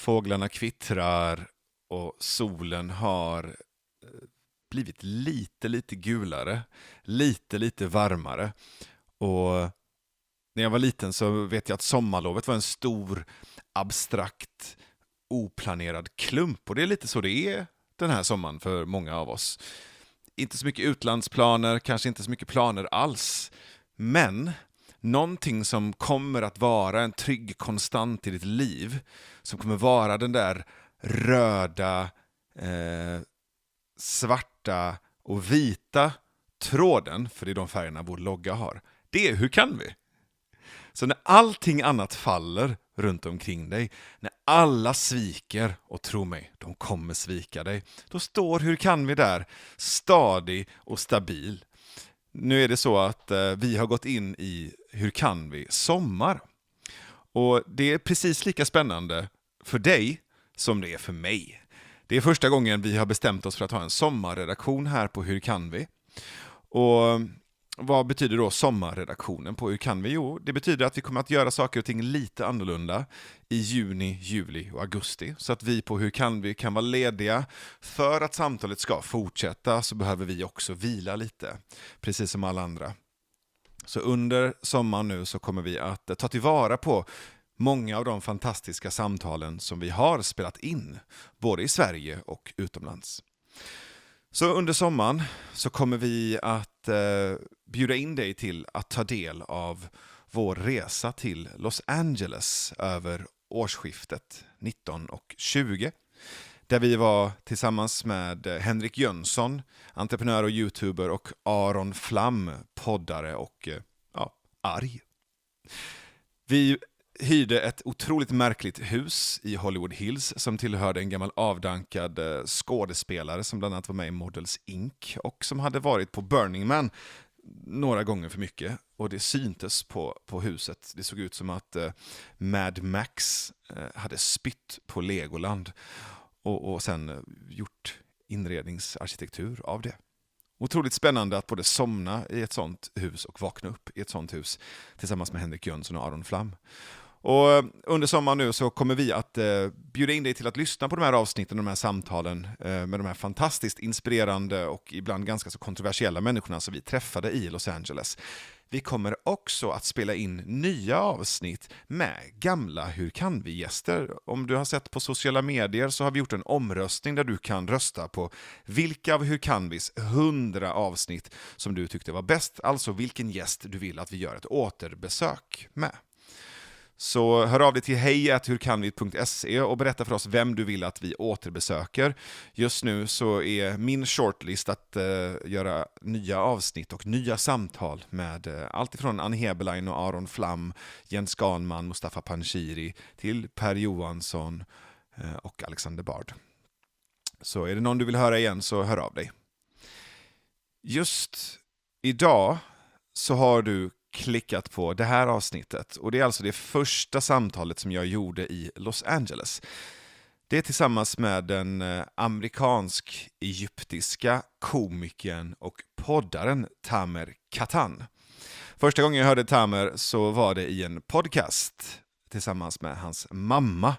Fåglarna kvittrar och solen har blivit lite gulare, lite varmare. Och när jag var liten så vet jag att sommarlovet var en stor, abstrakt, oplanerad klump. Och det är lite så det är den här sommaren för många av oss. Inte så mycket utlandsplaner, kanske inte så mycket planer alls. Men någonting som kommer att vara en trygg konstant i ditt liv, som kommer vara den där röda, svarta och vita tråden, för det är de färgerna vår logga har. Det är hur kan vi? Så när allting annat faller runt omkring dig, när alla sviker, och tro mig, de kommer svika dig, då står hur kan vi där, stadig och stabil. Nu är det så att vi har gått in i hur kan vi sommar. Och det är precis lika spännande för dig som det är för mig. Det är första gången vi har bestämt oss för att ha en sommarredaktion här på Hur kan vi? Och vad betyder då sommarredaktionen på Hur kan vi? Jo, det betyder att vi kommer att göra saker och ting lite annorlunda i juni, juli och augusti. Så att vi på Hur kan vi kan vara lediga. För att samtalet ska fortsätta så behöver vi också vila lite, precis som alla andra. Så under sommaren nu så kommer vi att ta tillvara på många av de fantastiska samtalen som vi har spelat in, både i Sverige och utomlands. Så under sommaren så kommer vi att bjuda in dig till att ta del av vår resa till Los Angeles över årsskiftet 19 och 20. Där vi var tillsammans med Henrik Jönsson, entreprenör och youtuber, och Aron Flam, poddare och arg. Vi hyrde ett otroligt märkligt hus i Hollywood Hills som tillhörde en gammal avdankad skådespelare som bland annat var med i Models Inc. och som hade varit på Burning Man några gånger för mycket. Och det syntes på huset. Det såg ut som att Mad Max hade spytt på Legoland och sen gjort inredningsarkitektur av det. Otroligt spännande att både somna i ett sånt hus och vakna upp i ett sånt hus tillsammans med Henrik Jönsson och Aron Flam. Och under sommaren nu så kommer vi att bjuda in dig till att lyssna på de här avsnitten, de här samtalen med de här fantastiskt inspirerande och ibland ganska så kontroversiella människorna som vi träffade i Los Angeles. Vi kommer också att spela in nya avsnitt med gamla Hur kan vi-gäster. Om du har sett på sociala medier så har vi gjort en omröstning där du kan rösta på vilka av Hur kan vis 100 avsnitt som du tyckte var bäst. Alltså vilken gäst du vill att vi gör ett återbesök med. Så hör av dig till hej@hurkanvi.se och berätta för oss vem du vill att vi återbesöker. Just nu så är min shortlist att göra nya avsnitt och nya samtal med allt ifrån Ann Heberlein och Aron Flam, Jens Ganman, Mustafa Panshiri till Per Johansson och Alexander Bard. Så är det någon du vill höra igen så hör av dig. Just idag så har du klickat på det här avsnittet, och det är alltså det första samtalet som jag gjorde i Los Angeles. Det är tillsammans med den amerikansk, egyptiska komikern och poddaren Tamer Kattan. Första gången jag hörde Tamer så var det i en podcast tillsammans med hans mamma.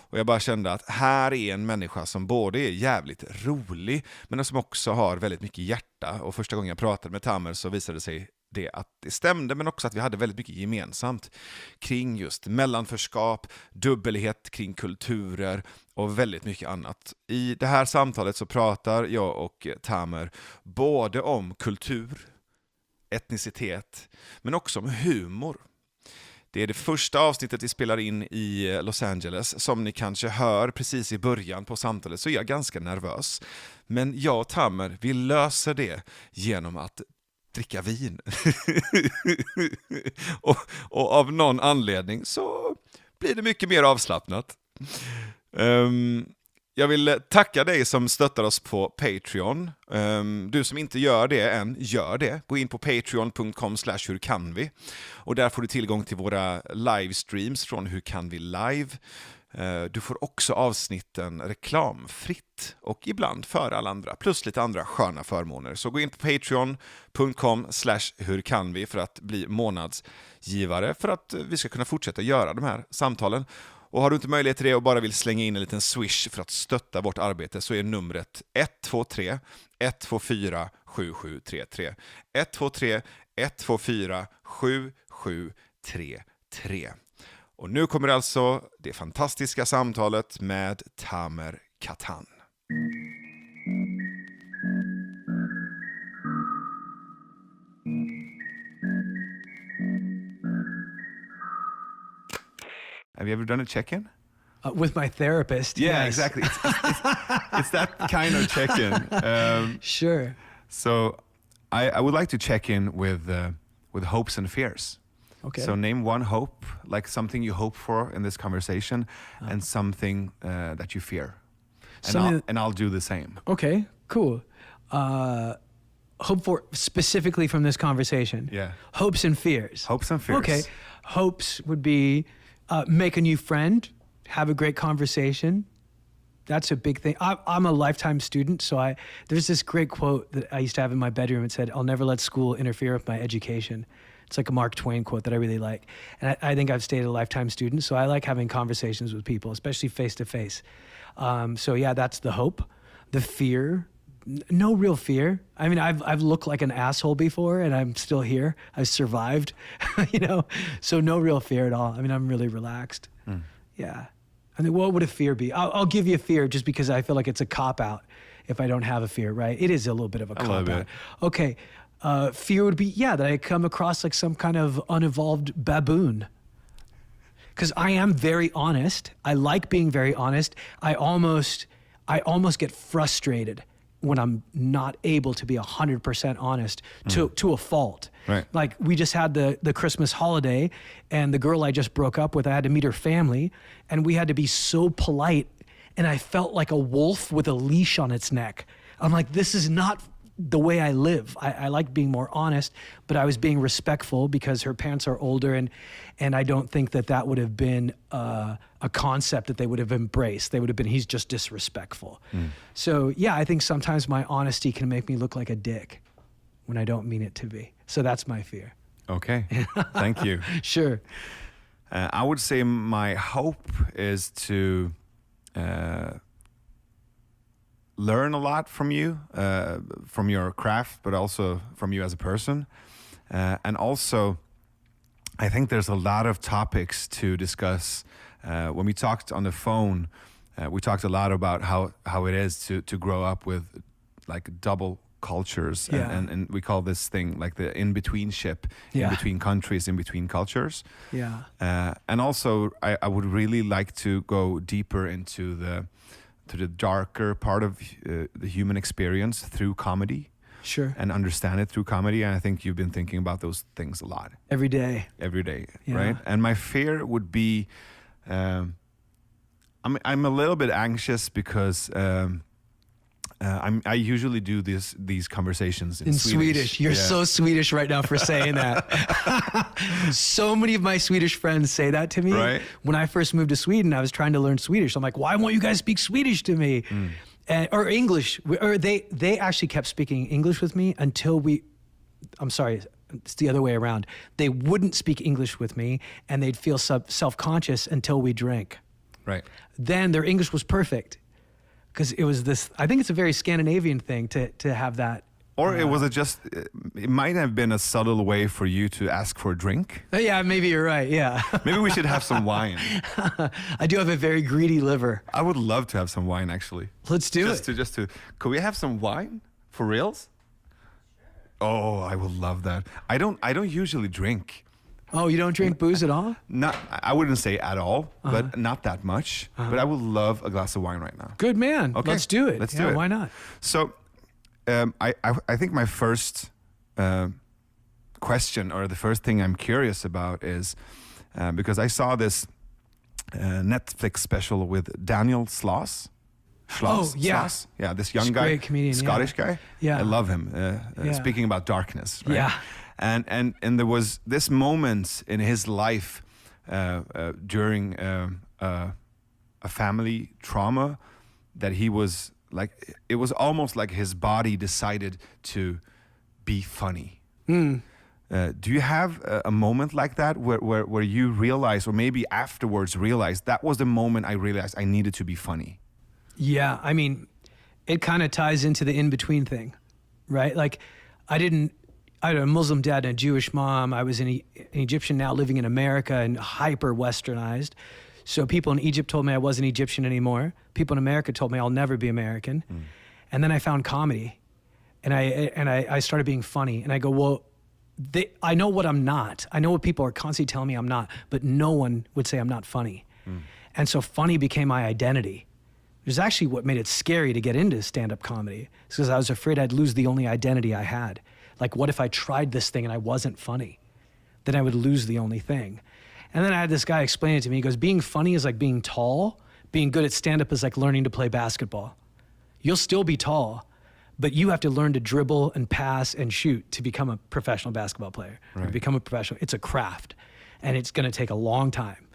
Och jag bara kände att här är en människa som både är jävligt rolig men som också har väldigt mycket hjärta. Och första gången jag pratade med Tamer så visade det sig det att det stämde, men också att vi hade väldigt mycket gemensamt kring just mellanförskap, dubbelhet kring kulturer och väldigt mycket annat. I det här samtalet så pratar jag och Tamer både om kultur, etnicitet, men också om humor. Det är det första avsnittet vi spelar in i Los Angeles. Som ni kanske hör precis i början på samtalet så är jag ganska nervös. Men jag och Tamer, vi löser det genom att dricka vin. och av någon anledning så blir det mycket mer avslappnat. Jag vill tacka dig som stöttar oss på Patreon. Du som inte gör det än, gör det. Gå in på patreon.com/hurkanvi. Och där får du tillgång till våra livestreams från Hur kan vi live. Du får också avsnitten reklamfritt och ibland för alla andra, plus lite andra sköna förmåner. Så gå in på patreon.com/hurkanvi för att bli månadsgivare, för att vi ska kunna fortsätta göra de här samtalen. Och har du inte möjlighet till det och bara vill slänga in en liten swish för att stötta vårt arbete så är numret 123 124 7733. 123 124 7733. Och nu kommer alltså det fantastiska samtalet med Tamer Kattan. Have you ever done a check-in? With my therapist. Yeah, yes. exactly. It's that kind of check-in. Sure. So I would like to check in with hopes and fears. Okay. So name one hope, like something you hope for in this conversation, and something that you fear. And I'll do the same. Okay, cool. Hope for specifically from this conversation. Yeah. Hopes and fears. Hopes and fears. Okay. Hopes would be make a new friend, have a great conversation. That's a big thing. I'm a lifetime student, so there's this great quote that I used to have in my bedroom. It said, "I'll never let school interfere with my education." It's like a Mark Twain quote that I really like. And I think I've stayed a lifetime student, so I like having conversations with people, especially face-to-face. So yeah, that's the hope. The fear, no real fear. I mean, I've looked like an asshole before, and I'm still here. I've survived, so no real fear at all. I mean, I'm really relaxed. Yeah. I mean, what would a fear be? I'll give you a fear just because I feel like it's a cop-out if I don't have a fear, right? It is a little bit of a cop-out. Okay. Fear would be, that I come across like some kind of unevolved baboon. Because I am very honest. I like being very honest. I almost get frustrated when I'm not able to be 100% honest to a fault. Right. Like we just had the Christmas holiday, and the girl I just broke up with, I had to meet her family, and we had to be so polite, and I felt like a wolf with a leash on its neck. I'm like, this is not the way I live. I like being more honest, but I was being respectful because her parents are older, and I don't think that would have been a concept that they would have embraced. They would have been, he's just disrespectful. So yeah, I think sometimes my honesty can make me look like a dick when I don't mean it to be. So that's my fear. Okay, thank you. Sure. I would say my hope is to learn a lot from you, from your craft, but also from you as a person. And also, I think there's a lot of topics to discuss. When we talked on the phone, we talked a lot about how it is to grow up with like double cultures. Yeah. And we call this thing like the in-between ship, Yeah. in between countries, in between cultures. Yeah. And also, I would really like to go deeper into the darker part of the human experience through comedy. Sure. And understand it through comedy. And I think you've been thinking about those things a lot. Every day, yeah. Right? And my fear would be, I'm a little bit anxious because I usually do these conversations in Swedish. You're so Swedish right now for saying that. So many of my Swedish friends say that to me. Right. When I first moved to Sweden, I was trying to learn Swedish. I'm like, why won't you guys speak Swedish to me? Or English. Or they actually kept speaking English with me until I'm sorry, it's the other way around. They wouldn't speak English with me, and they'd feel self-conscious until we drank. Right. Then their English was perfect. Because it was this, I think it's a very Scandinavian thing to have that. Or it might have been a subtle way for you to ask for a drink. Yeah, maybe you're right, yeah. Maybe we should have some wine. I do have a very greedy liver. I would love to have some wine, actually. Let's do it. Could we have some wine? For reals? Oh, I would love that. I don't usually drink. Oh, you don't drink booze at all? I wouldn't say at all, but not that much. But I would love a glass of wine right now. Good man. Okay. Let's do it. Let's do it. Why not? So, I think my first question, or the first thing I'm curious about, is because I saw this Netflix special with Daniel Sloss. Oh, yeah. Sloss? Yeah, this young He's a guy, great comedian, Scottish guy. Yeah. I love him. Speaking about darkness, right? Yeah. And there was this moment in his life during a family trauma that he was like, it was almost like his body decided to be funny. Do you have a moment like that where you realize, or maybe afterwards realize, that was the moment I realized I needed to be funny? Yeah, I mean, it kind of ties into the in-between thing, right? Like, I had a Muslim dad and a Jewish mom. I was an Egyptian now living in America and hyper westernized. So people in Egypt told me I wasn't Egyptian anymore. People in America told me I'll never be American. And then I found comedy, and I started being funny. And I go, well, I know what I'm not. I know what people are constantly telling me I'm not, but no one would say I'm not funny. And so funny became my identity. It was actually what made it scary to get into stand-up comedy, because I was afraid I'd lose the only identity I had. Like, what if I tried this thing and I wasn't funny? Then I would lose the only thing. And then I had this guy explain it to me. He goes, being funny is like being tall. Being good at stand-up is like learning to play basketball. You'll still be tall, but you have to learn to dribble and pass and shoot to become a professional basketball player. Right. To become a professional, it's a craft, and it's gonna take a long time.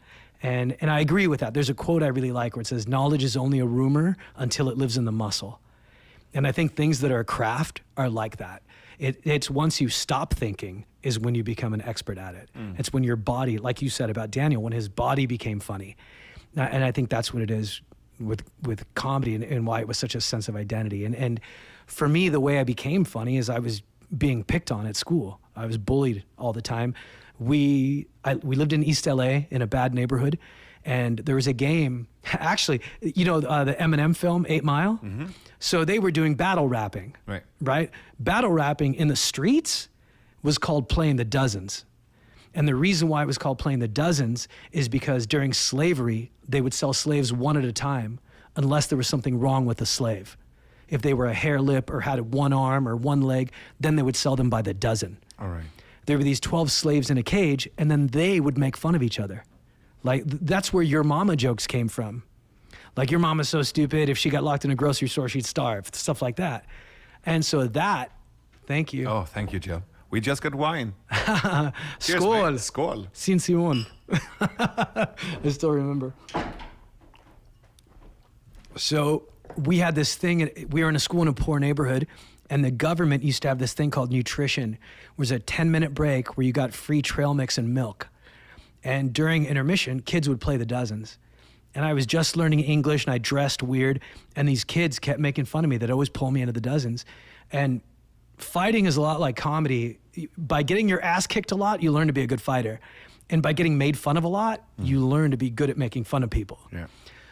And I agree with that. There's a quote I really like where it says, knowledge is only a rumor until it lives in the muscle. And I think things that are a craft are like that. It's once you stop thinking is when you become an expert at it. It's when your body, like you said about Daniel, when his body became funny. And I think that's what it is with comedy, and why it was such a sense of identity. And for me, the way I became funny is I was being picked on at school. I was bullied all the time. We lived in East LA in a bad neighborhood, and there was a game, actually, you know, the Eminem film, 8 Mile? So they were doing battle rapping, right? Battle rapping in the streets was called playing the dozens. And the reason why it was called playing the dozens is because during slavery, they would sell slaves one at a time unless there was something wrong with the slave. If they were a hair lip or had one arm or one leg, then they would sell them by the dozen. All right. There were these 12 slaves in a cage, and then they would make fun of each other. Like, that's where your mama jokes came from. Like, your mama's so stupid, if she got locked in a grocery store, she'd starve, stuff like that. And so that, thank you. Oh, thank you, Jill. We just got wine. Cheers, Skål. mate. Skål. Sin Simon. I still remember. So we had this thing, we were in a school in a poor neighborhood, and the government used to have this thing called nutrition. It was a 10-minute break where you got free trail mix and milk. And during intermission, kids would play the dozens. And I was just learning English, and I dressed weird, and these kids kept making fun of me. They'd always pull me into the dozens. And fighting is a lot like comedy. By getting your ass kicked a lot, you learn to be a good fighter. And by getting made fun of a lot, you learn to be good at making fun of people. Yeah.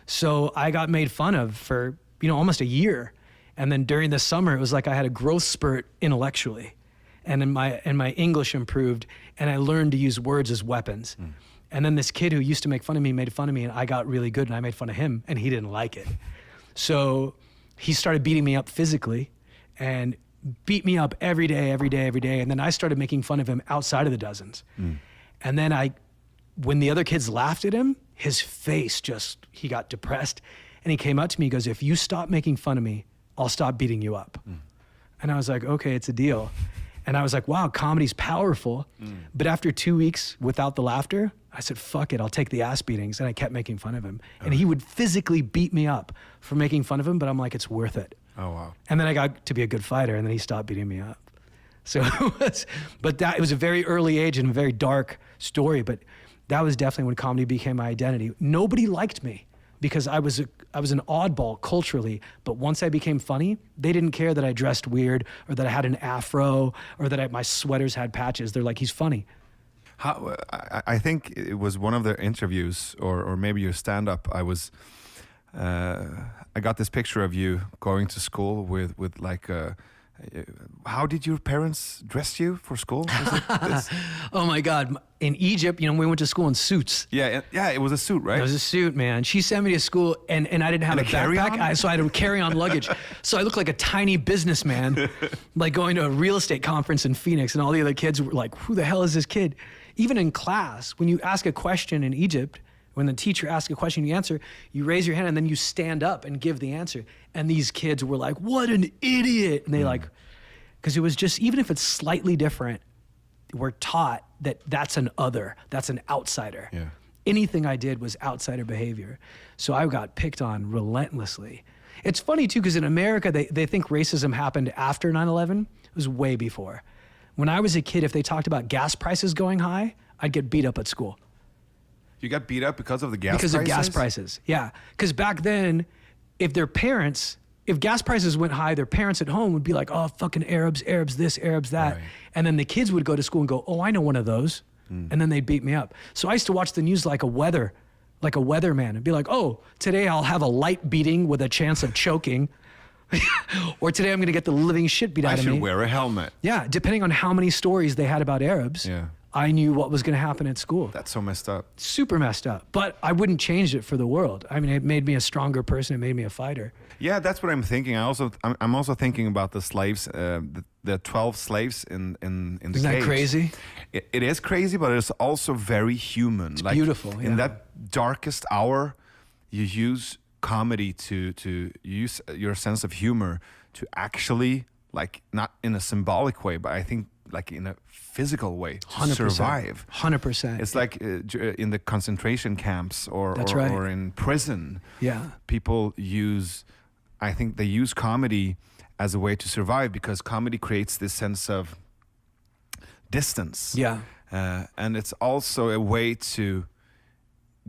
So I got made fun of for, almost a year. And then during the summer, it was like I had a growth spurt intellectually. And then my English improved, and I learned to use words as weapons. And then this kid who used to make fun of me made fun of me, and I got really good, and I made fun of him, and he didn't like it. So he started beating me up physically, and beat me up every day. And then I started making fun of him outside of the dozens. And then when the other kids laughed at him, his face he got depressed. And he came up to me, he goes, if you stop making fun of me, I'll stop beating you up. And I was like, okay, it's a deal. And I was like, wow, comedy's powerful. But after 2 weeks without the laughter, I said, fuck it, I'll take the ass beatings. And I kept making fun of him. And he would physically beat me up for making fun of him, but I'm like, it's worth it. Oh, wow. And then I got to be a good fighter, and then he stopped beating me up. So it was a very early age and a very dark story, but that was definitely when comedy became my identity. Nobody liked me because I was an oddball culturally, but once I became funny, they didn't care that I dressed weird or that I had an afro or that my sweaters had patches. They're like, he's funny. I think it was one of the interviews or maybe your stand-up. I got this picture of you going to school with like how did your parents dress you for school? Oh my God. In Egypt, we went to school in suits. Yeah, it was a suit, right? It was a suit, man. She sent me to school and I didn't have a backpack, so I had to carry on luggage. So I looked like a tiny businessman, like going to a real estate conference in Phoenix, and all the other kids were like, who the hell is this kid? Even in class, when you ask a question in Egypt, when the teacher asks a question, you answer, you raise your hand and then you stand up and give the answer. And these kids were like, what an idiot. And they because it was just, even if it's slightly different, we're taught that that's an other, that's an outsider. Yeah. Anything I did was outsider behavior. So I got picked on relentlessly. It's funny too, because in America, they think racism happened after 9/11. It was way before. When I was a kid, if they talked about gas prices going high, I'd get beat up at school. You got beat up because of the gas Because prices? of gas prices, yeah. Because back then, if gas prices went high, their parents at home would be like, oh, fucking Arabs this, Arabs that. Right. And then the kids would go to school and go, oh, I know one of those. And then they'd beat me up. So I used to watch the news like a weatherman, and be like, oh, today I'll have a light beating with a chance of choking. Or today I'm going to get the living shit beat out of me. I should wear a helmet. Yeah, depending on how many stories they had about Arabs, I knew what was going to happen at school. That's so messed up. Super messed up. But I wouldn't change it for the world. I mean, it made me a stronger person. It made me a fighter. Yeah, that's what I'm thinking. I'm also thinking about the slaves, the 12 slaves in the cage. Isn't that crazy? It is crazy, but it's also very human. It's beautiful. Yeah. In that darkest hour, you use comedy to use your sense of humor to actually, like, not in a symbolic way, but I think like in a physical way to 100%. survive. 100%. It's like in the concentration camps or in prison. Yeah. People I think they use comedy as a way to survive, because comedy creates this sense of distance. Yeah. And it's also a way to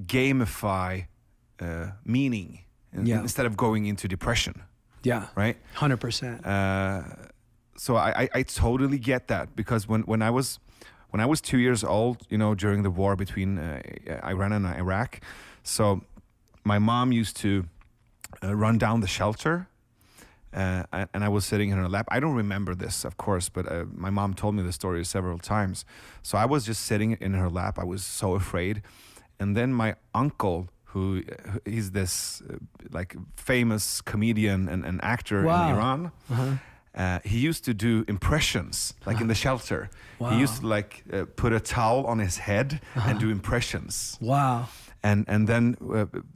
gamify meaning instead of going into depression. Yeah. Right? 100%. So I totally get that, because when I was 2 years old, during the war between Iran and Iraq, so my mom used to run down the shelter, and I was sitting in her lap. I don't remember this, of course, but my mom told me the story several times. So I was just sitting in her lap. I was so afraid, and then my uncle, he's this like famous comedian and actor in Iran. He used to do impressions, like in the shelter. Wow. He used to like put a towel on his head and do impressions. Wow. And then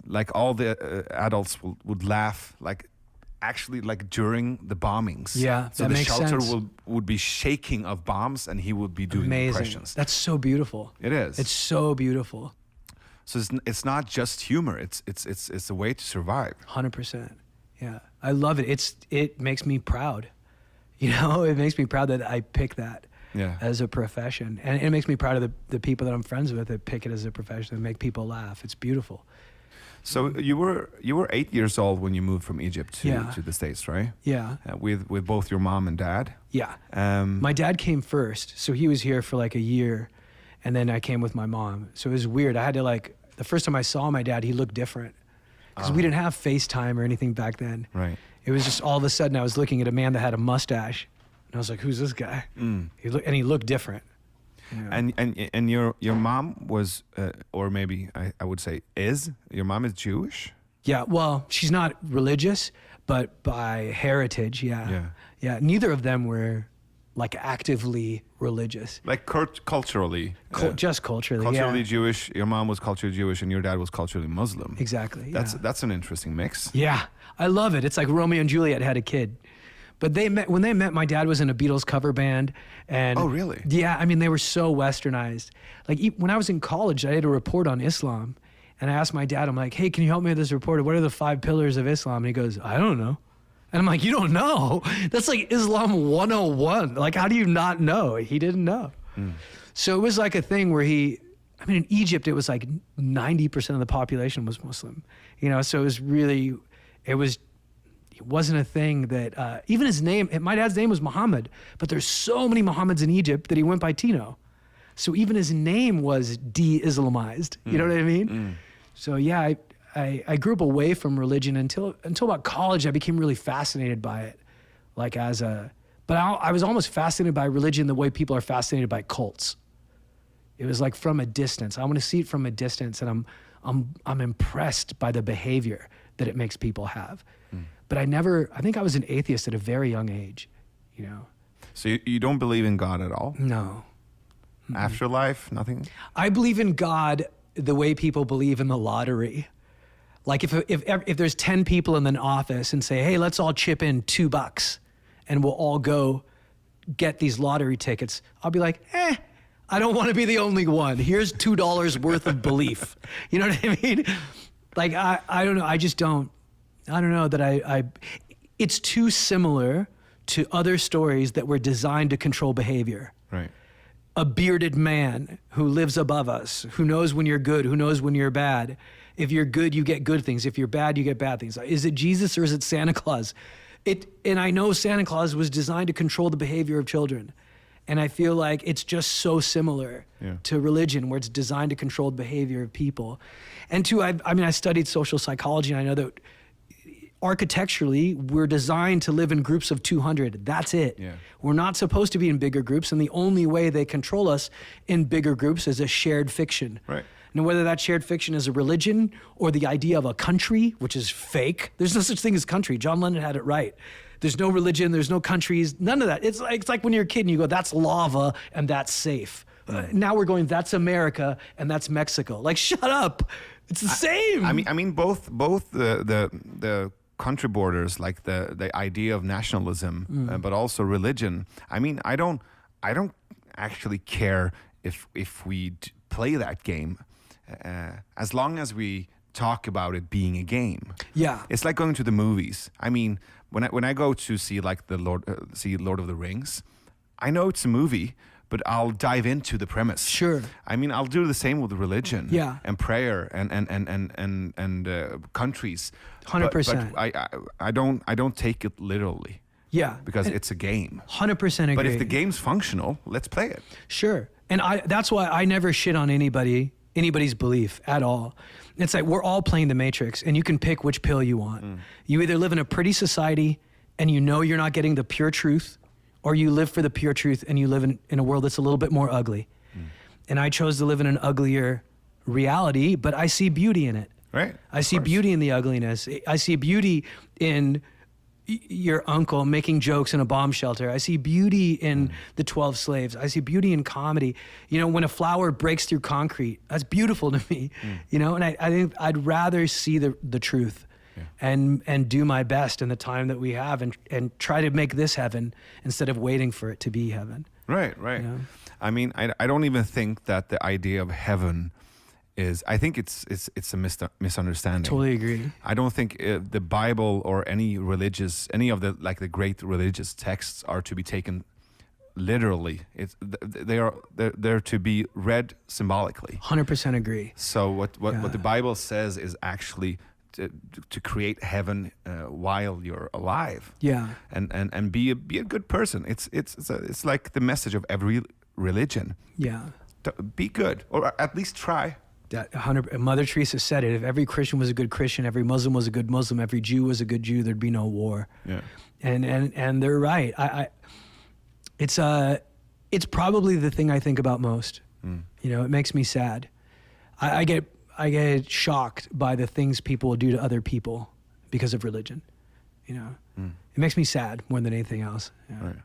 like all the adults would laugh, like actually like during the bombings. Yeah, so that the makes shelter sense. would be shaking of bombs, and he would be doing Amazing. impressions. That's so beautiful. It is. It's so beautiful. So it's not just humor. It's a way to survive. 100%. Yeah, I love it. It makes me proud. It makes me proud that I pick that as a profession, and it makes me proud of the people that I'm friends with that pick it as a profession and make people laugh. It's beautiful. So you were 8 years old when you moved from Egypt to the States, right? Yeah. With both your mom and dad. Yeah. My dad came first, so he was here for like a year, and then I came with my mom. So it was weird. I had to the first time I saw my dad, he looked different, because we didn't have FaceTime or anything back then. Right. It was just all of a sudden I was looking at a man that had a mustache, and I was like, "Who's this guy?" He looked different. Yeah. And your mom was, or maybe I would say your mom is Jewish? Yeah, well, she's not religious, but by heritage, yeah. Neither of them were like actively religious. Like culturally. Just culturally, Culturally Jewish. Your mom was culturally Jewish, and your dad was culturally Muslim. Exactly. That's an interesting mix. Yeah, I love it. It's like Romeo and Juliet had a kid. But when they met, my dad was in a Beatles cover band. And oh, really? Yeah, I mean, they were so westernized. Like when I was in college, I had a report on Islam. And I asked my dad, I'm like, hey, can you help me with this report? What are the 5 pillars of Islam? And he goes, I don't know. And I'm like, you don't know? That's like Islam 101. Like, how do you not know? He didn't know. So it was like a thing where in Egypt, it was like 90% of the population was Muslim. So it was really, it wasn't a thing that, even his name, my dad's name was Muhammad, but there's so many Muhammads in Egypt that he went by Tino. So even his name was de-Islamized. You know what I mean? So yeah, I grew up away from religion until about college. I became really fascinated by it, but I was almost fascinated by religion the way people are fascinated by cults. It was like from a distance. I want to see it from a distance, and I'm impressed by the behavior that it makes people have. But I think I was an atheist at a very young age, So you don't believe in God at all? No. Afterlife, nothing? I believe in God the way people believe in the lottery. Like if there's 10 people in an office and say, hey, let's all chip in $2 and we'll all go get these lottery tickets, I'll be like, I don't want to be the only one. Here's $2 worth of belief. You know what I mean? Like, I don't know. I don't know that it's too similar to other stories that were designed to control behavior. Right. A bearded man who lives above us, who knows when you're good, who knows when you're bad. If you're good, you get good things. If you're bad, you get bad things. Is it Jesus or is it Santa Claus? And I know Santa Claus was designed to control the behavior of children. And I feel like it's just so similar to religion, where it's designed to control the behavior of people. And two, I studied social psychology, and I know that architecturally, we're designed to live in groups of 200. That's it. Yeah. We're not supposed to be in bigger groups, and the only way they control us in bigger groups is a shared fiction. Right. Now, whether that shared fiction is a religion or the idea of a country, which is fake. There's no such thing as country. John Lennon had it right. There's no religion, there's no countries, none of that. It's like when you're a kid and you go, that's lava and that's safe. Now we're going, that's America and that's Mexico. Like, shut up. It's the same. I mean, both the country borders, like the idea of nationalism, but also religion. I mean, I don't actually care if we play that game, as long as we talk about it being a game. Yeah, it's like going to the movies. I mean, when I go to see like Lord of the Rings, I know it's a movie, but I'll dive into the premise. Sure. I mean, I'll do the same with religion. Yeah. And prayer and countries. 100%. But I don't take it literally. Yeah. Because it's a game. 100% agree. But if the game's functional, let's play it. Sure. And that's why I never shit on anybody's belief at all. It's like we're all playing the Matrix, and you can pick which pill you want. You either live in a pretty society and you know you're not getting the pure truth, or you live for the pure truth and you live in a world that's a little bit more ugly. And I chose to live in an uglier reality, but I see beauty in it. Right. I see beauty in the ugliness. I see beauty in your uncle making jokes in a bomb shelter. I see beauty in the 12 slaves. I see beauty in comedy. You know, when a flower breaks through concrete, that's beautiful to me. You know, and I think I'd rather see the truth and do my best in the time that we have and try to make this heaven instead of waiting for it to be heaven. Right. You know? I mean, I don't even think that the idea of heaven is, I think it's a misunderstanding. Totally agree. I don't think the Bible or any of the great religious texts are to be taken literally. They're to be read symbolically. 100% agree. So what the Bible says is actually to create heaven while you're alive. Yeah. And be a good person. It's like the message of every religion. Yeah. Be good, or at least try. That 100. Mother Teresa said it. If every Christian was a good Christian, every Muslim was a good Muslim, every Jew was a good Jew, there'd be no war. Yeah. And they're right. It's probably the thing I think about most. You know, it makes me sad. I get shocked by the things people will do to other people because of religion. You know, it makes me sad more than anything else. Yeah. Right.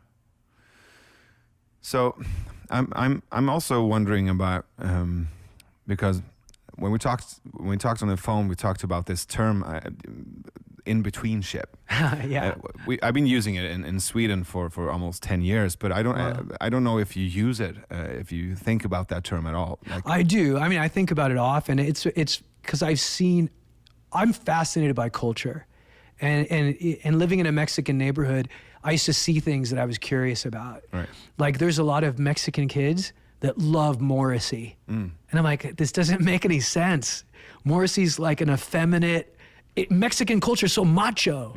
So, I'm also wondering about because when we talked on the phone, we talked about this term InBetween Ship. Yeah. I've been using it in Sweden for almost 10 years, but I don't know if you use it, if you think about that term at all. Like, I do. I mean, I think about it often. It's because I'm fascinated by culture, and living in a Mexican neighborhood, I used to see things that I was curious about. Right. Like there's a lot of Mexican kids that love Morrissey, and I'm like, this doesn't make any sense. Morrissey's like an effeminate. Mexican culture is so macho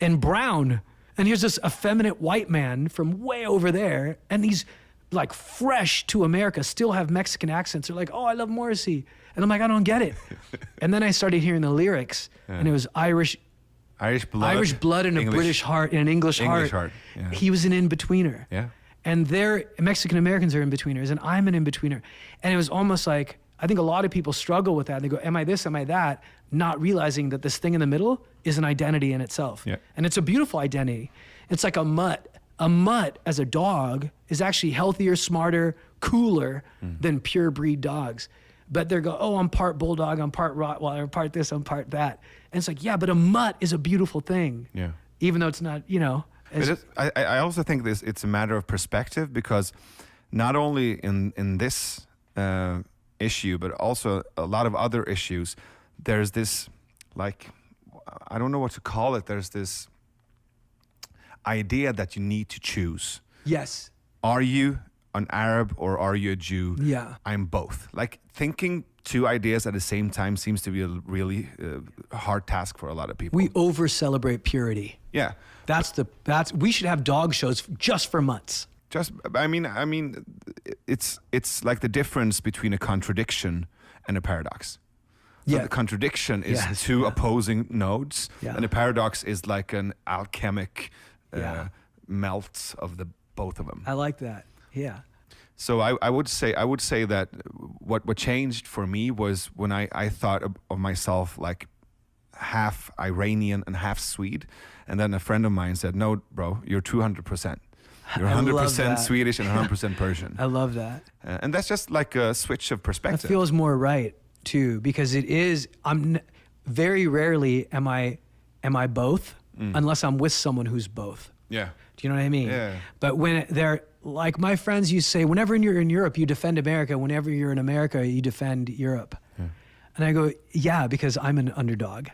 and brown, and here's this effeminate white man from way over there, and these like fresh to America still have Mexican accents. They're like, oh, I love Morrissey, and I'm like, I don't get it. And then I started hearing the lyrics, and it was Irish blood and a British heart and an English heart. Yeah. He was an in-betweener. Yeah. And Mexican Americans are in-betweeners, and I'm an in-betweener. And it was almost like, I think a lot of people struggle with that. They go, am I this, am I that? Not realizing that this thing in the middle is an identity in itself. Yeah. And it's a beautiful identity. It's like a mutt. A mutt as a dog is actually healthier, smarter, cooler than pure breed dogs. But they go, oh, I'm part bulldog, I'm part Rottweiler, I'm part this, I'm part that. And it's like, yeah, but a mutt is a beautiful thing. Yeah. Even though it's not, you know. I also think it's a matter of perspective, because not only in this issue, but also a lot of other issues, there's this, like, I don't know what to call it, there's this idea that you need to choose. Yes. Are you an Arab or are you a Jew? Yeah. I'm both. Like thinking two ideas at the same time seems to be a really hard task for a lot of people. We over celebrate purity. Yeah. We should have dog shows just for mutts. I mean, it's like the difference between a contradiction and a paradox. So the contradiction is two opposing nodes, and the paradox is like an alchemic melt of the both of them. I like that. Yeah. So I would say that what changed for me was when I thought of myself like half Iranian and half Swede, and then a friend of mine said, "No, bro, you're 200%. You're 100% Swedish and 100% Persian." I love that. And that's just like a switch of perspective. That feels more right too, because it is. Very rarely am I both, unless I'm with someone who's both. Yeah. Do you know what I mean? Yeah. But when they're like my friends, you say, whenever you're in Europe, you defend America. Whenever you're in America, you defend Europe. Yeah. And I go, yeah, because I'm an underdog.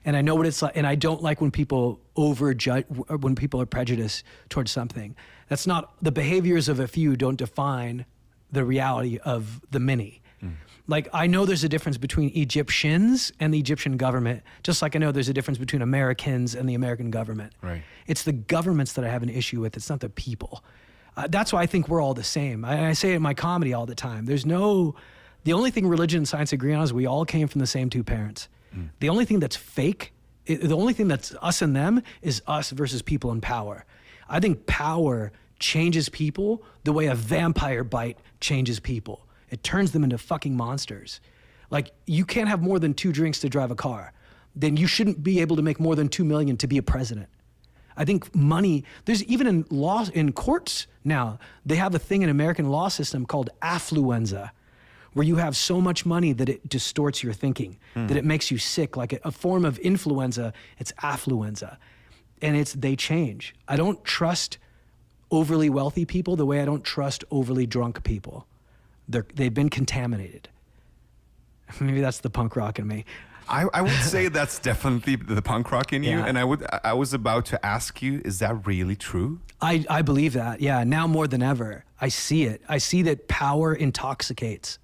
And I know what it's like. And I don't like when people overjudge, when people are prejudiced towards something. That's not, the behaviors of a few don't define the reality of the many. Like, I know there's a difference between Egyptians and the Egyptian government, just like I know there's a difference between Americans and the American government. Right. It's the governments that I have an issue with. It's not the people. That's why I think we're all the same. I say it in my comedy all the time. The only thing religion and science agree on is we all came from the same two parents. The only thing that's fake, the only thing that's us and them is us versus people in power. I think power changes people the way a vampire bite changes people. It turns them into fucking monsters. Like, you can't have more than 2 drinks to drive a car. Then you shouldn't be able to make more than $2 million to be a president. I think money, there's even in law, in courts now, they have a thing in American law system called affluenza, where you have so much money that it distorts your thinking, that it makes you sick, like a form of influenza. It's affluenza. And they change. I don't trust overly wealthy people the way I don't trust overly drunk people. They've been contaminated. Maybe that's the punk rock in me. I would say that's definitely the punk rock in you. Yeah. And I was about to ask you, is that really true? I believe that, yeah. Now more than ever, I see it. I see that power intoxicates.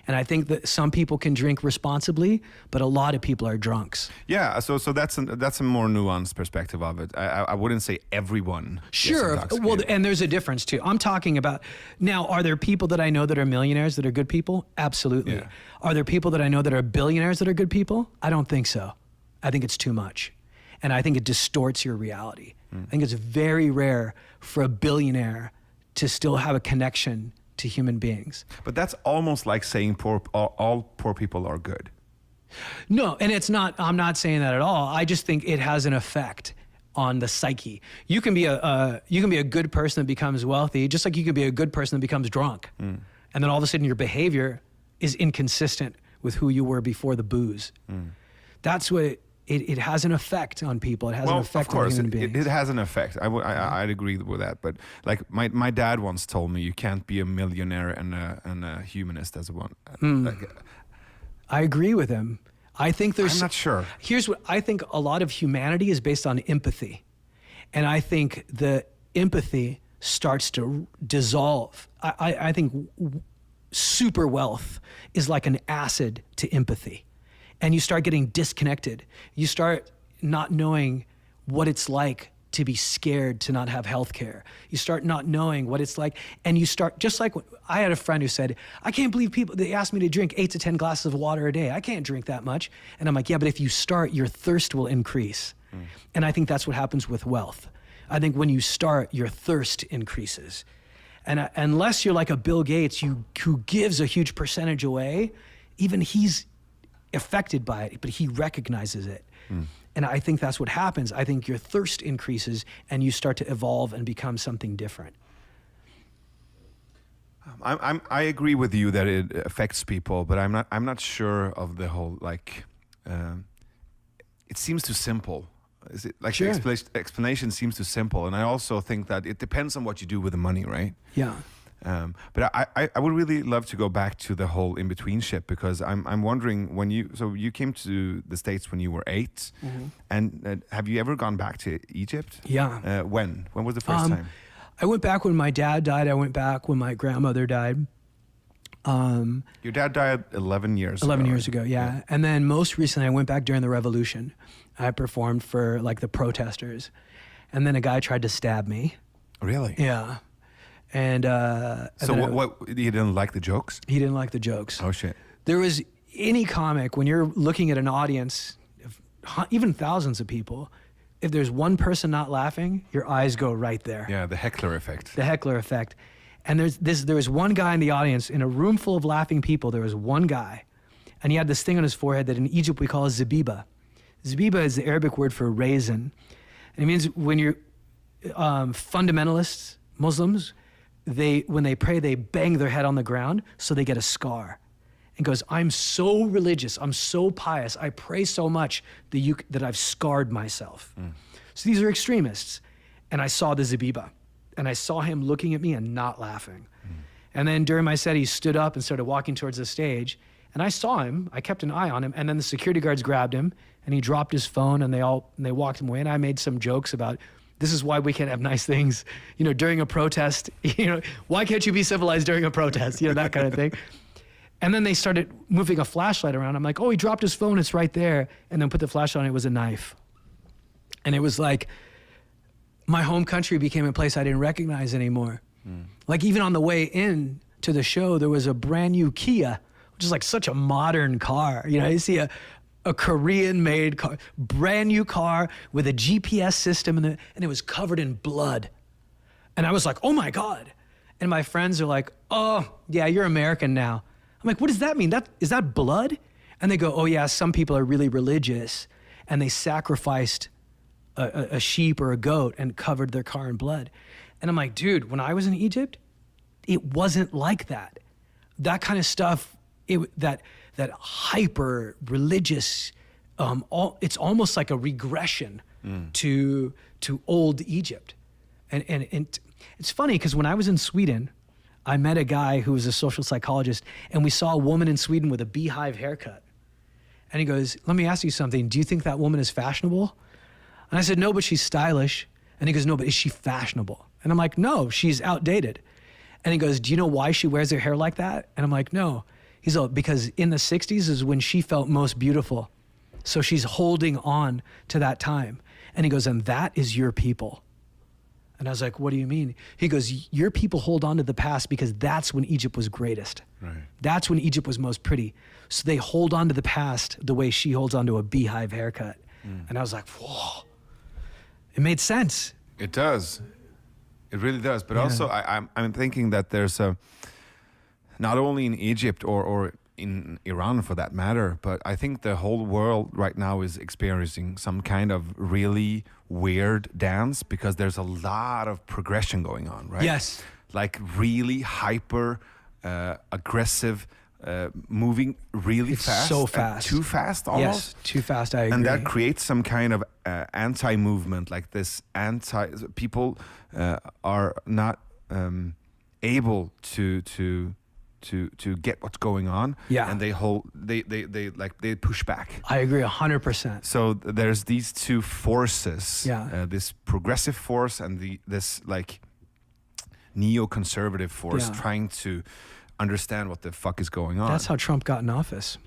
And I think that some people can drink responsibly, but a lot of people are drunks. Yeah, so that's a more nuanced perspective of it. I wouldn't say everyone. Sure, well, and there's a difference too. I'm talking about, now, are there people that I know that are millionaires that are good people? Absolutely. Yeah. Are there people that I know that are billionaires that are good people? I don't think so. I think it's too much. And I think it distorts your reality. I think it's very rare for a billionaire to still have a connection to human beings. But that's almost like saying all poor people are good. No, and it's not, I'm not saying that at all. I just think it has an effect on the psyche. You can be a good person that becomes wealthy, just like you can be a good person that becomes drunk. And then all of a sudden your behavior is inconsistent with who you were before the booze. That's what it has an effect on people. It has an effect on human beings. It has an effect. I'd agree with that. But like my dad once told me, you can't be a millionaire and a humanist as one. I agree with him. I think I'm not sure. Here's what I think: a lot of humanity is based on empathy, and I think the empathy starts to dissolve. I think super wealth is like an acid to empathy. And you start getting disconnected. You start not knowing what it's like to be scared to not have health care. You start not knowing what it's like. And you start, just like I had a friend who said, I can't believe they asked me to drink 8 to 10 glasses of water a day. I can't drink that much. And I'm like, yeah, but if you start, your thirst will increase. And I think that's what happens with wealth. I think when you start, your thirst increases. And unless you're like a Bill Gates who gives a huge percentage away, even he's affected by it, but he recognizes it. And I think that's what happens. I think your thirst increases and you start to evolve and become something different. I agree with you that it affects people, but I'm not sure of the whole, like, it seems too simple. Is it like Sure. the explanation seems too simple, and I also think that it depends on what you do with the money, right? Yeah. But I would really love to go back to the whole InBetween Ship, because I'm wondering, when you came to the States when you were 8, and have you ever gone back to Egypt? Yeah. When was the first time? I went back when my dad died. I went back when my grandmother died. Your dad died 11 years 11 ago. years ago, yeah. And then most recently, I went back during the revolution. I performed for like the protesters. And then a guy tried to stab me. Really? Yeah. And so what he didn't like the jokes? He didn't like the jokes. Oh, shit. There was any comic, when you're looking at an audience, even thousands of people, if there's one person not laughing, your eyes go right there. Yeah, the heckler effect. The heckler effect. And there was one guy in the audience, in a room full of laughing people, there was one guy, and he had this thing on his forehead that in Egypt we call a zabiba. Zabiba is the Arabic word for raisin. And it means when you're fundamentalists, Muslims, when they pray, they bang their head on the ground so they get a scar. And goes, I'm so religious, I'm so pious, I pray so much that I've scarred myself. So these are extremists. And I saw the zabiba. And I saw him looking at me and not laughing. And then during my set, he stood up and started walking towards the stage. And I saw him, I kept an eye on him, and then the security guards grabbed him, and he dropped his phone, and they walked him away. And I made some jokes about, this is why we can't have nice things, during a protest. Why can't you be civilized during a protest? That kind of thing. And then they started moving a flashlight around. I'm like, oh, he dropped his phone, it's right there. And then put the flashlight on, it was a knife. And it was like, my home country became a place I didn't recognize anymore. Like even on the way in to the show, there was a brand new Kia, which is like such a modern car. You see a Korean-made car, brand new car with a GPS system, and it was covered in blood. And I was like, oh my God. And my friends are like, oh yeah, you're American now. I'm like, what does that mean? Is that blood? And they go, oh yeah, some people are really religious and they sacrificed a sheep or a goat and covered their car in blood. And I'm like, dude, when I was in Egypt, it wasn't like that. That kind of stuff, that hyper religious, it's almost like a regression to old Egypt. And it's funny because when I was in Sweden, I met a guy who was a social psychologist, and we saw a woman in Sweden with a beehive haircut. And he goes, let me ask you something. Do you think that woman is fashionable? And I said, no, but she's stylish. And he goes, no, but is she fashionable? And I'm like, no, she's outdated. And he goes, do you know why she wears her hair like that? And I'm like, no. He's like, because in the 60s is when she felt most beautiful. So she's holding on to that time. And he goes, and that is your people. And I was like, what do you mean? He goes, your people hold on to the past because that's when Egypt was greatest. Right. That's when Egypt was most pretty. So they hold on to the past the way she holds on to a beehive haircut. And I was like, whoa. It made sense. It does. It really does. But also, I'm thinking that there's not only in Egypt or in Iran for that matter, but I think the whole world right now is experiencing some kind of really weird dance because there's a lot of progression going on, right? Yes. Like really hyper aggressive, moving really fast. So fast. Too fast almost. Yes, too fast, I agree. And that creates some kind of anti-movement, like this people are not able to get what's going on. Yeah. And they push back. I agree 100%. So there's these two forces. Yeah. This progressive force and this like neoconservative force trying to understand what the fuck is going on. That's how Trump got in office.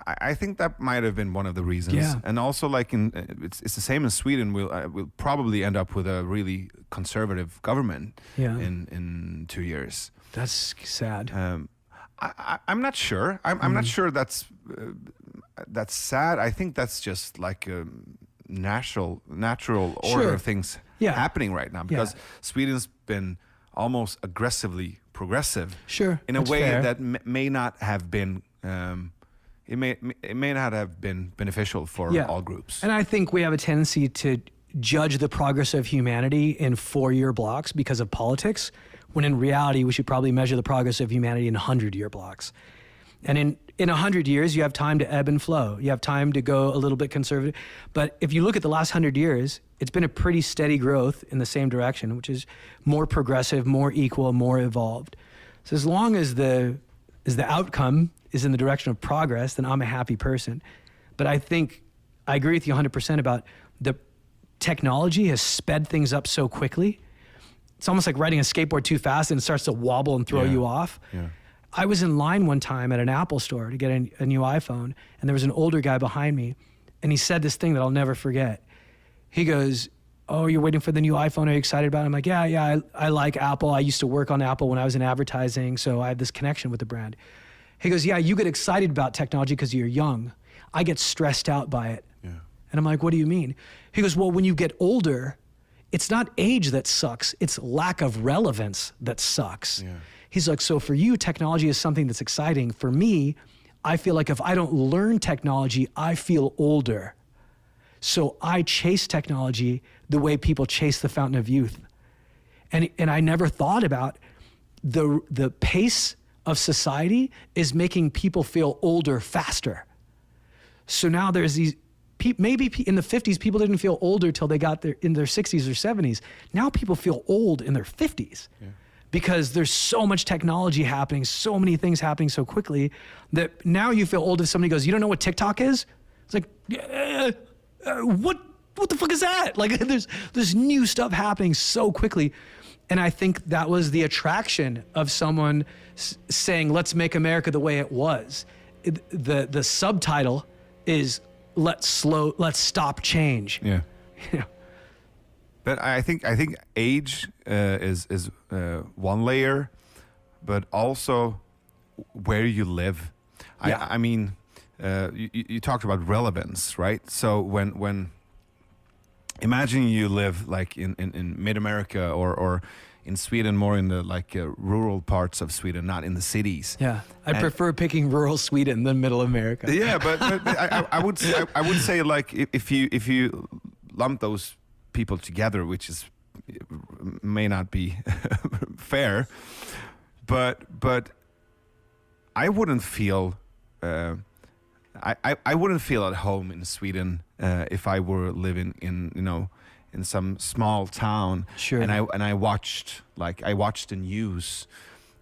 I think that might have been one of the reasons. Yeah. And also, like it's the same in Sweden. We'll probably end up with a really conservative government in 2 years. That's sad. I'm not sure. I'm not sure that's sad. I think that's just like a natural order of things happening right now because Sweden's been almost aggressively progressive. Sure, in a way fair. that may not have been. It may not have been beneficial for all groups. And I think we have a tendency to judge the progress of humanity in 4-year blocks because of politics, when in reality we should probably measure the progress of humanity in 100-year blocks. And in 100 years, you have time to ebb and flow. You have time to go a little bit conservative. But if you look at the last 100 years, it's been a pretty steady growth in the same direction, which is more progressive, more equal, more evolved. So as long as the outcome is in the direction of progress, then I'm a happy person. But I think I agree with you 100% about the technology has sped things up so quickly It's almost like riding a skateboard too fast and it starts to wobble and throw you off. Yeah. I was in line one time at an Apple store to get a new iPhone, and there was an older guy behind me, and he said this thing that I'll never forget. He goes, "Oh, you're waiting for the new iPhone? Are you excited about it?" I'm like, yeah, I like Apple. I used to work on Apple when I was in advertising, so I have this connection with the brand. He goes, "Yeah, you get excited about technology because you're young. I get stressed out by it." Yeah. And I'm like, "What do you mean?" He goes, "Well, when you get older, it's not age that sucks, it's lack of relevance that sucks." Yeah. He's like, "So for you, technology is something that's exciting. For me, I feel like if I don't learn technology, I feel older. So I chase technology the way people chase the fountain of youth." And I never thought about the pace of society is making people feel older faster. So now there's these, maybe in the 50s, people didn't feel older till they got in their 60s or 70s. Now people feel old in their 50s. Yeah. Because there's so much technology happening, so many things happening so quickly that now you feel old if somebody goes, "You don't know what TikTok is?" It's like, what the fuck is that? Like there's new stuff happening so quickly. And I think that was the attraction of someone saying, "Let's make America the way it was." The subtitle is let's stop change. Yeah. Yeah. But I think age is one layer, but also where you live. Yeah. I mean, you talked about relevance, right? So when imagine you live like in mid-America or in Sweden, more in the rural parts of Sweden, not in the cities. Yeah, I prefer picking rural Sweden than middle America. Yeah, but I would say like if you lump those people together, which may not be fair, but I wouldn't feel I wouldn't feel at home in Sweden if I were living in some small town. Sure. And I watched the news.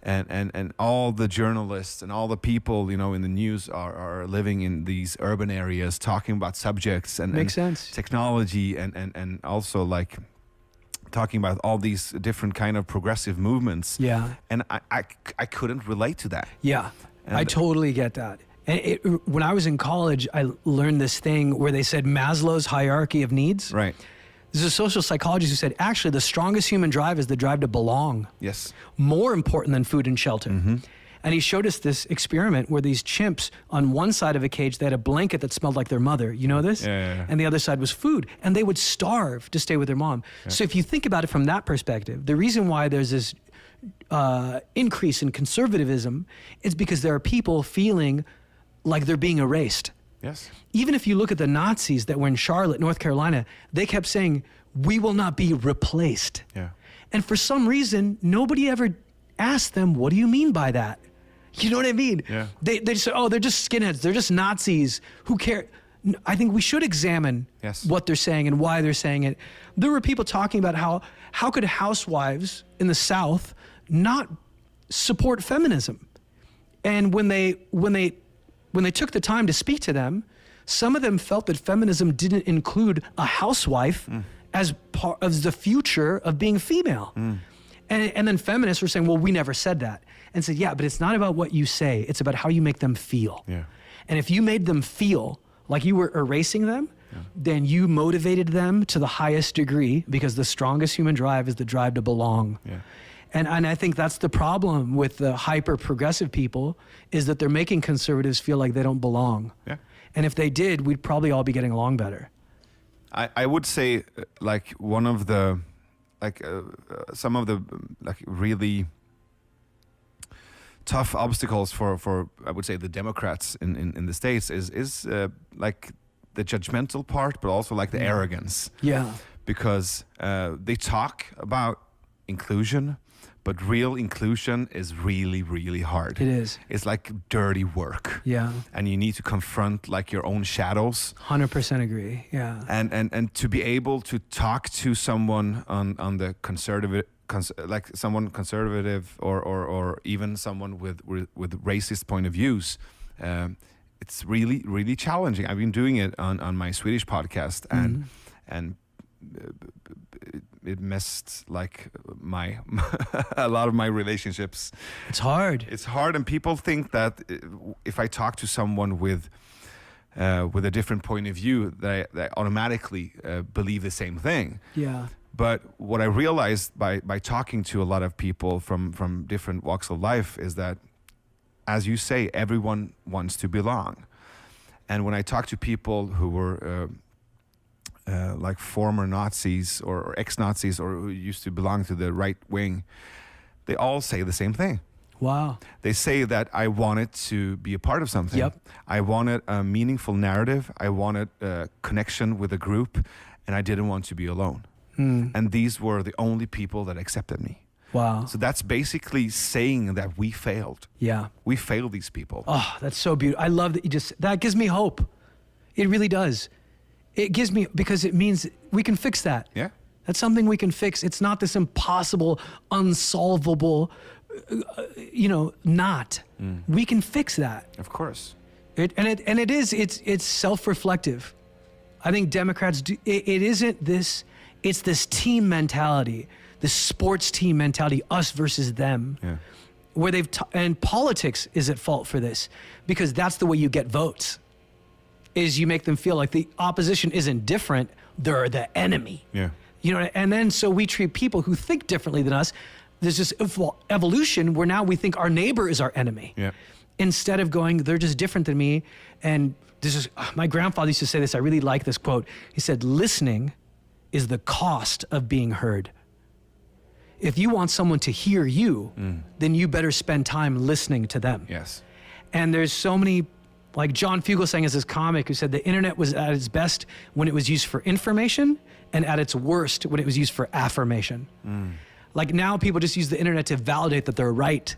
And all the journalists and all the people, in the news are living in these urban areas, talking about subjects and Makes sense. technology and also like talking about all these different kind of progressive movements. Yeah. And I couldn't relate to that. Yeah, And I totally get that. And when I was in college, I learned this thing where they said Maslow's hierarchy of needs. Right. There's a social psychologist who said, actually, the strongest human drive is the drive to belong. Yes. More important than food and shelter. Mm-hmm. And he showed us this experiment where these chimps, on one side of a cage, they had a blanket that smelled like their mother. You know this? Yeah. And the other side was food. And they would starve to stay with their mom. Yeah. So if you think about it from that perspective, the reason why there's this increase in conservatism is because there are people feeling like they're being erased. Yes. Even if you look at the Nazis that were in Charlotte, North Carolina, they kept saying, "We will not be replaced." Yeah. And for some reason, nobody ever asked them, "What do you mean by that?" You know what I mean? Yeah. They just say, "Oh, they're just skinheads. They're just Nazis. Who care?" I think we should examine what they're saying and why they're saying it. There were people talking about how could housewives in the South not support feminism? And when they took the time to speak to them, some of them felt that feminism didn't include a housewife as part of the future of being female. And then feminists were saying, "Well, we never said that." And said, "Yeah, but it's not about what you say. It's about how you make them feel." Yeah. And if you made them feel like you were erasing them, then you motivated them to the highest degree, because the strongest human drive is the drive to belong. Yeah. And I think that's the problem with the hyper-progressive people, is that they're making conservatives feel like they don't belong. Yeah. And if they did, we'd probably all be getting along better. I would say like one of the some of the really tough obstacles for I would say the Democrats in the States is like the judgmental part, but also like the arrogance. Yeah. Because they talk about inclusion, but real inclusion is really, really hard. It is. It's like dirty work. Yeah. And you need to confront like your own shadows. 100% agree. Yeah. And to be able to talk to someone on the conservative, like someone conservative or even someone with racist point of views, it's really, really challenging. I've been doing it on my Swedish podcast, and it messed like my a lot of my relationships. It's hard. It's hard, and people think that if I talk to someone with a different point of view, they automatically believe the same thing. Yeah. But what I realized by talking to a lot of people from different walks of life is that, as you say, everyone wants to belong. And when I talk to people who were like former Nazis or ex-Nazis or who used to belong to the right wing, they all say the same thing. Wow. They say that I wanted to be a part of something. Yep. I wanted a meaningful narrative. I wanted a connection with a group, and I didn't want to be alone. And these were the only people that accepted me. Wow. So that's basically saying that we failed. Yeah. We failed these people. Oh, that's so beautiful. I love that that gives me hope. It really does. It gives me, because it means we can fix that. Yeah. That's something we can fix. It's not this impossible, unsolvable, not. We can fix that. Of course. It's self-reflective. I think Democrats do, it isn't this, it's this team mentality, this sports team mentality, us versus them. Yeah. Where and politics is at fault for this, because that's the way you get votes, is you make them feel like the opposition isn't different, they're the enemy. Yeah. And then so we treat people who think differently than us, there's this evolution where now we think our neighbor is our enemy. Yeah. Instead of going, they're just different than me. And this is, my grandfather used to say this, I really like this quote. He said, listening is the cost of being heard. If you want someone to hear you, then you better spend time listening to them. Yes. And there's so many, like John Fugelsang is this comic who said the internet was at its best when it was used for information and at its worst when it was used for affirmation. Like now people just use the internet to validate that they're right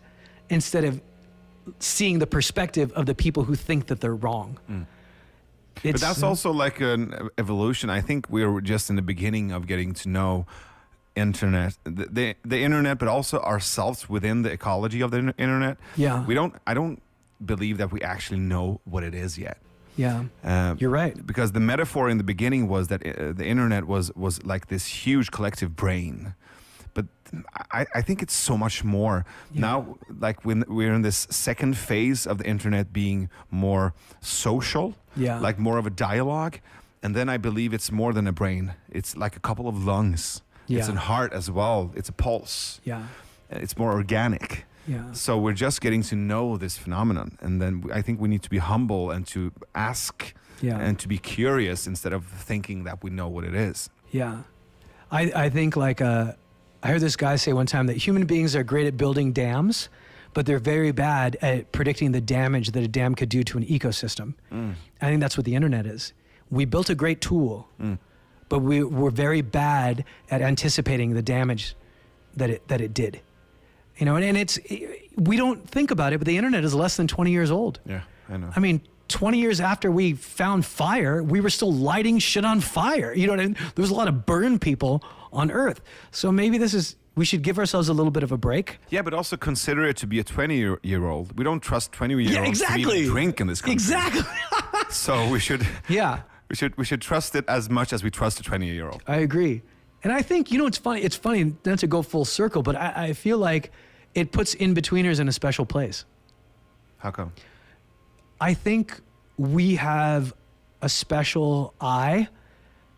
instead of seeing the perspective of the people who think that they're wrong. But that's also like an evolution. I think we're just in the beginning of getting to know internet, the internet, but also ourselves within the ecology of the internet. Yeah. I don't believe that we actually know what it is yet. Yeah, you're right. Because the metaphor in the beginning was that the internet was like this huge collective brain. But I think it's so much more. Yeah. Now, like when we're in this second phase of the internet being more social, like more of a dialogue. And then I believe it's more than a brain. It's like a couple of lungs. Yeah. It's a heart as well. It's a pulse. Yeah. It's more organic. Yeah. So we're just getting to know this phenomenon. And then I think we need to be humble and to ask and to be curious instead of thinking that we know what it is. Yeah. I think like, I heard this guy say one time that human beings are great at building dams, but they're very bad at predicting the damage that a dam could do to an ecosystem. I think that's what the internet is. We built a great tool, but we're very bad at anticipating the damage that it did. And we don't think about it, but the internet is less than 20 years old. Yeah, I know. I mean, 20 years after we found fire, we were still lighting shit on fire. You know what I mean? There was a lot of burned people on Earth. So maybe we should give ourselves a little bit of a break. Yeah, but also consider it to be a 20-year-old. We don't trust 20-year-olds to even drink in this country. Exactly. So we should we should trust it as much as we trust a 20-year-old. I agree. And I think, it's funny. It's funny not to go full circle, but I feel like it puts in-betweeners in a special place. How come? I think we have a special eye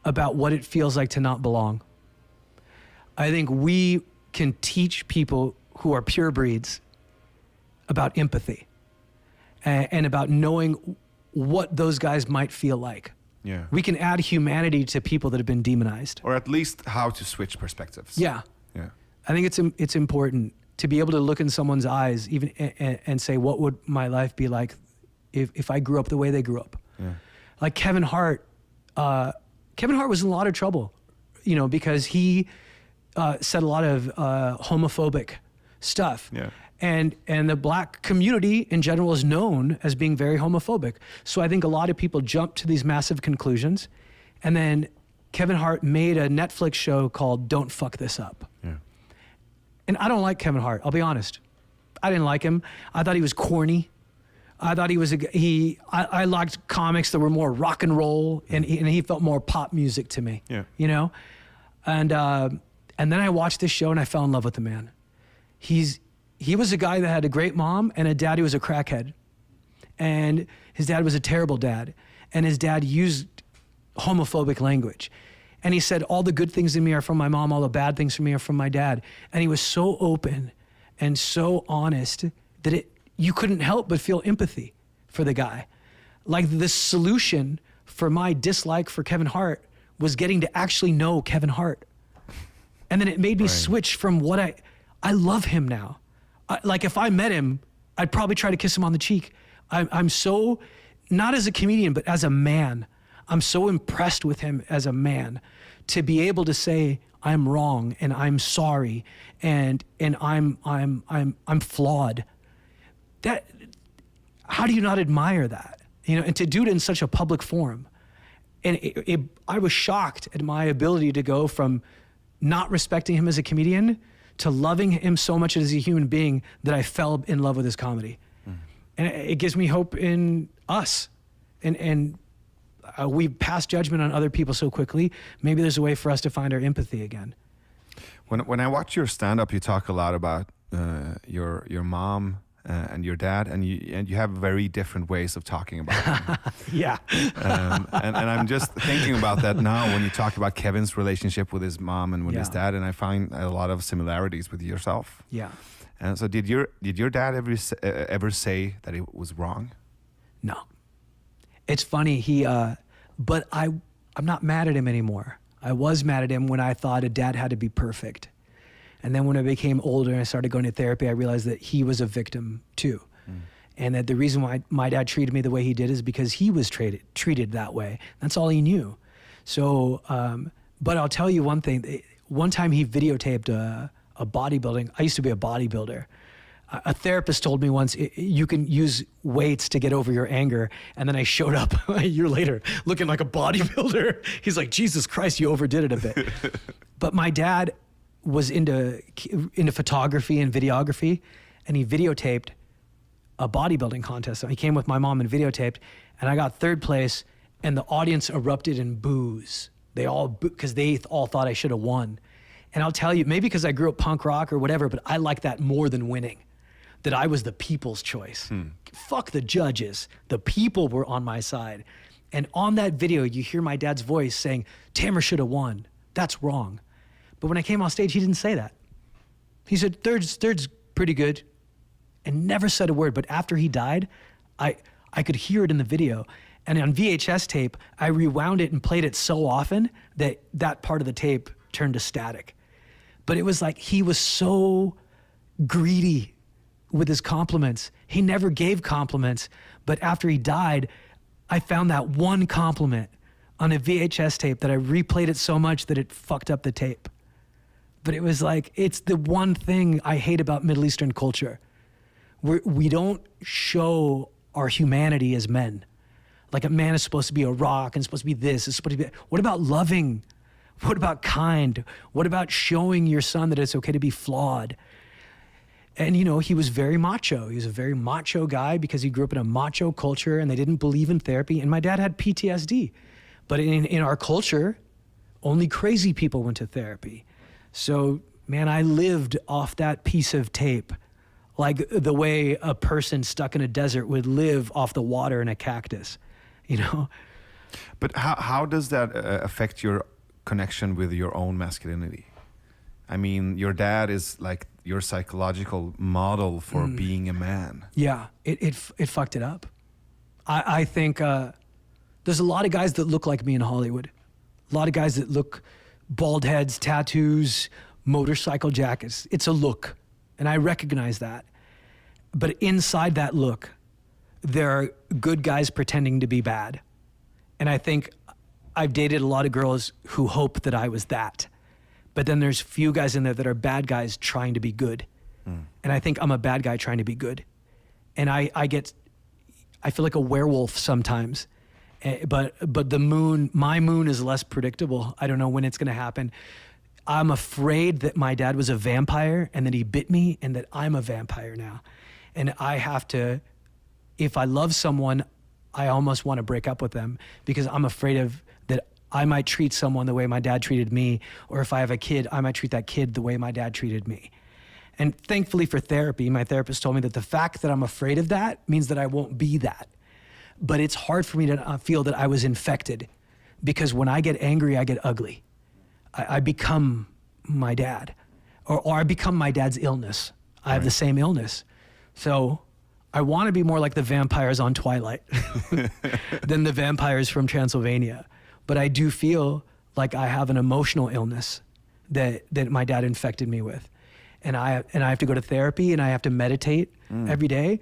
about what it feels like to not belong. I think we can teach people who are pure breeds about empathy and about knowing what those guys might feel like. Yeah. We can add humanity to people that have been demonized. Or at least how to switch perspectives. Yeah. Yeah. I think it's important to be able to look in someone's eyes even and say, what would my life be like if I grew up the way they grew up? Yeah. Like Kevin Hart was in a lot of trouble, because he said a lot of homophobic stuff. Yeah. And the black community in general is known as being very homophobic. So I think a lot of people jump to these massive conclusions. And then Kevin Hart made a Netflix show called Don't Fuck This Up. Yeah. And I don't like Kevin Hart, I'll be honest. I didn't like him. I thought he was corny. I thought I liked comics that were more rock and roll, and he felt more pop music to me. Yeah. And And then I watched this show and I fell in love with the man. He was a guy that had a great mom and a dad who was a crackhead. And his dad was a terrible dad. And his dad used homophobic language. And he said, all the good things in me are from my mom, all the bad things from me are from my dad. And he was so open and so honest that you couldn't help but feel empathy for the guy. Like the solution for my dislike for Kevin Hart was getting to actually know Kevin Hart. And then it made me switch from what I love him now. Like if I met him, I'd probably try to kiss him on the cheek. I'm so, not as a comedian, but as a man, I'm so impressed with him as a man to be able to say I'm wrong and I'm sorry and I'm flawed. That, how do you not admire that? You know, and to do it in such a public forum. And I was shocked at my ability to go from not respecting him as a comedian to loving him so much as a human being that I fell in love with his comedy. And it gives me hope in us. And we pass judgment on other people so quickly. Maybe there's a way for us to find our empathy again. When I watch your stand-up, you talk a lot about your mom and your dad, and you have very different ways of talking about them. Yeah. And I'm just thinking about that now when you talk about Kevin's relationship with his mom and with his dad, and I find a lot of similarities with yourself. Yeah. And so did your dad ever say that it was wrong? No. It's funny, but I'm not mad at him anymore. I was mad at him when I thought a dad had to be perfect. And then when I became older and I started going to therapy, I realized that he was a victim too. And that the reason why my dad treated me the way he did is because he was treated that way. That's all he knew. So, but I'll tell you one thing. One time he videotaped a bodybuilding. I used to be a bodybuilder. A therapist told me once, you can use weights to get over your anger. And then I showed up a year later looking like a bodybuilder. He's like, Jesus Christ, you overdid it a bit. But my dad was into photography and videography, and he videotaped a bodybuilding contest. So he came with my mom and videotaped, and I got third place, and the audience erupted in boos. They all, because they all thought I should have won. And I'll tell you, maybe because I grew up punk rock or whatever, but I like that more than winning. That I was the people's choice. Fuck the judges. The people were on my side. And on that video, you hear my dad's voice saying, Tamer should have won. That's wrong. But when I came on stage, he didn't say that. He said, third's pretty good, and never said a word. But after he died, I could hear it in the video. And on VHS tape, I rewound it and played it so often that that part of the tape turned to static. But it was like he was so greedy with his compliments. He never gave compliments, but after he died, I found that one compliment on a VHS tape that I replayed it so much that it fucked up the tape. But it was like, it's the one thing I hate about Middle Eastern culture. We don't show our humanity as men. Like a man is supposed to be a rock and supposed to be this, it's supposed to be, what about loving? What about kind? What about showing your son that it's okay to be flawed? And, you know, he was very macho. He was a very macho guy because he grew up in a macho culture and they didn't believe in therapy. And my dad had PTSD. But in our culture, only crazy people went to therapy. So, man, I lived off that piece of tape like the way a person stuck in a desert would live off the water in a cactus, you know? But how does that affect your connection with your own masculinity? I mean, your dad is like your psychological model for being a man. Yeah, it fucked it up. I think there's a lot of guys that look like me in Hollywood. A lot of guys that look bald heads, tattoos, motorcycle jackets. It's a look, and I recognize that. But inside that look, there are good guys pretending to be bad. And I think I've dated a lot of girls who hope that I was that. But then there's few guys in there that are bad guys trying to be good. And I think I'm a bad guy trying to be good. And I feel like a werewolf sometimes. But the moon, my moon is less predictable. I don't know when it's gonna happen. I'm afraid that my dad was a vampire and that he bit me and that I'm a vampire now. And I have to, if I love someone, I almost want to break up with them because I'm afraid of that I might treat someone the way my dad treated me, or if I have a kid, I might treat that kid the way my dad treated me. And thankfully for therapy, my therapist told me that the fact that I'm afraid of that means that I won't be that. But it's hard for me to feel that I was infected, because when I get angry, I get ugly. I become my dad, or I become my dad's illness. I have the same illness. So I want to be more like the vampires on Twilight than the vampires from Transylvania. But I do feel like I have an emotional illness that my dad infected me with. And I have to go to therapy, and I have to meditate every day.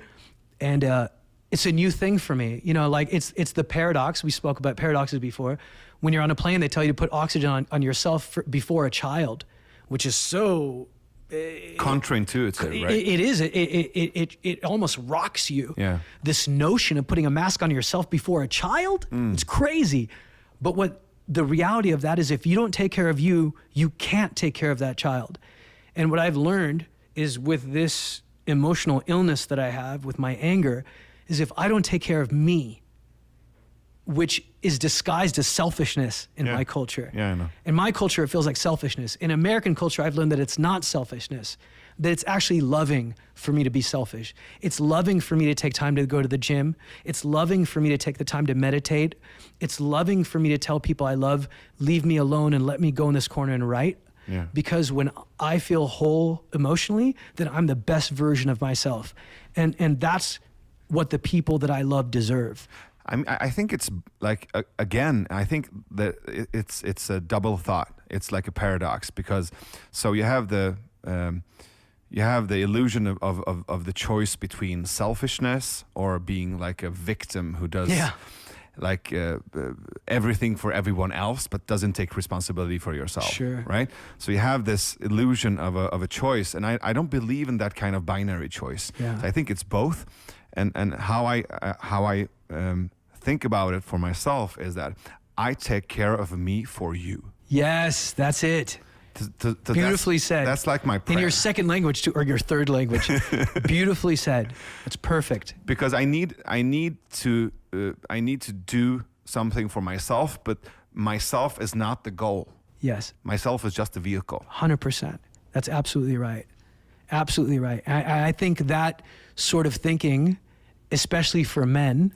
And it's a new thing for me. You know, like it's the paradox. We spoke about paradoxes before. When you're on a plane, they tell you to put oxygen on yourself before a child, which is so counterintuitive, right? It is. It almost rocks you. Yeah. This notion of putting a mask on yourself before a child, it's crazy. But what the reality of that is, if you don't take care of you, you can't take care of that child. And what I've learned is, with this emotional illness that I have, with my anger, is if I don't take care of me, which is disguised as selfishness in my culture. Yeah, I know. In my culture, it feels like selfishness. In American culture, I've learned that it's not selfishness, that it's actually loving for me to be selfish. It's loving for me to take time to go to the gym. It's loving for me to take the time to meditate. It's loving for me to tell people I love, leave me alone and let me go in this corner and write. Yeah. Because when I feel whole emotionally, then I'm the best version of myself. And that's what the people that I love deserve. I think it's like, again, I think that it's a double thought. It's like a paradox, because so you have the illusion of the choice between selfishness or being like a victim who does like everything for everyone else but doesn't take responsibility for yourself. Sure. Right? So you have this illusion of a choice, and I don't believe in that kind of binary choice. Yeah. So I think it's both. And how I think about it for myself is that I take care of me for you. Yes, that's it. Beautifully said. That's like my prayer. In your second language or your third language. Beautifully said. It's perfect. Because I need to do something for myself, but myself is not the goal. Yes. Myself is just a vehicle. 100%. That's absolutely right. Absolutely right. I think that sort of thinking, especially for men,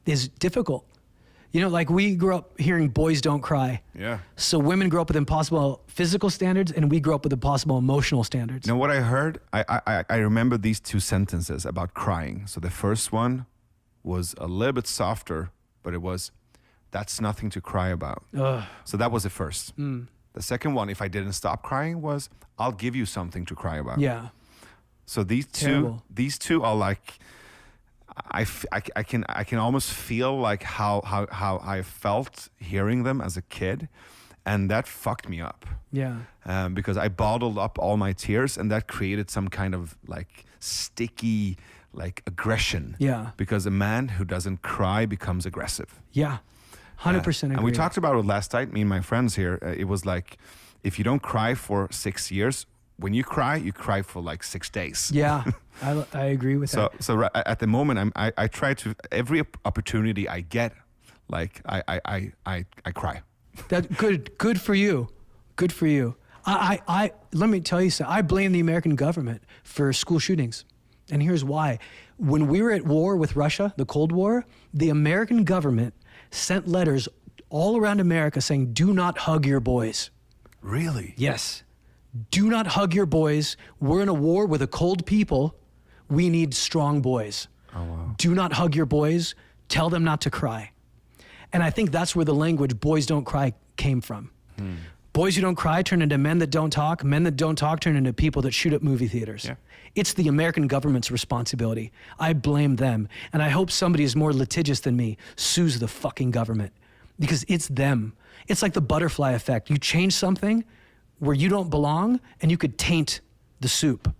is difficult. You know, like we grew up hearing boys don't cry. Yeah. So women grow up with impossible physical standards, and we grow up with impossible emotional standards. You know what I heard? I remember these two sentences about crying. So the first one was a little bit softer, but it was, that's nothing to cry about. Ugh. So that was the first. The second one, if I didn't stop crying, was, I'll give you something to cry about. Yeah. So these two are like, I can almost feel like how I felt hearing them as a kid, and that fucked me up. Yeah. Because I bottled up all my tears, and that created some kind of like sticky like aggression. Yeah. Because a man who doesn't cry becomes aggressive. Yeah. 100% agree. And we talked about it last night, me and my friends here. It was like, if you don't cry for 6 years, when you cry for like 6 days. Yeah, I agree with that. So at the moment, I try to, every opportunity I get, like I cry. That good for you. Good for you. I let me tell you something. I blame the American government for school shootings. And here's why. When we were at war with Russia, the Cold War, the American government sent letters all around America saying, do not hug your boys. Really? Yes. Do not hug your boys. We're in a war with a cold people. We need strong boys. Oh, wow. Do not hug your boys. Tell them not to cry. And I think that's where the language boys don't cry came from. Boys who don't cry turn into men that don't talk. Men that don't talk turn into people that shoot up movie theaters. Yeah. It's the American government's responsibility. I blame them. And I hope somebody is more litigious than me sues the fucking government, because it's them. It's like the butterfly effect. You change something where you don't belong and you could taint the soup.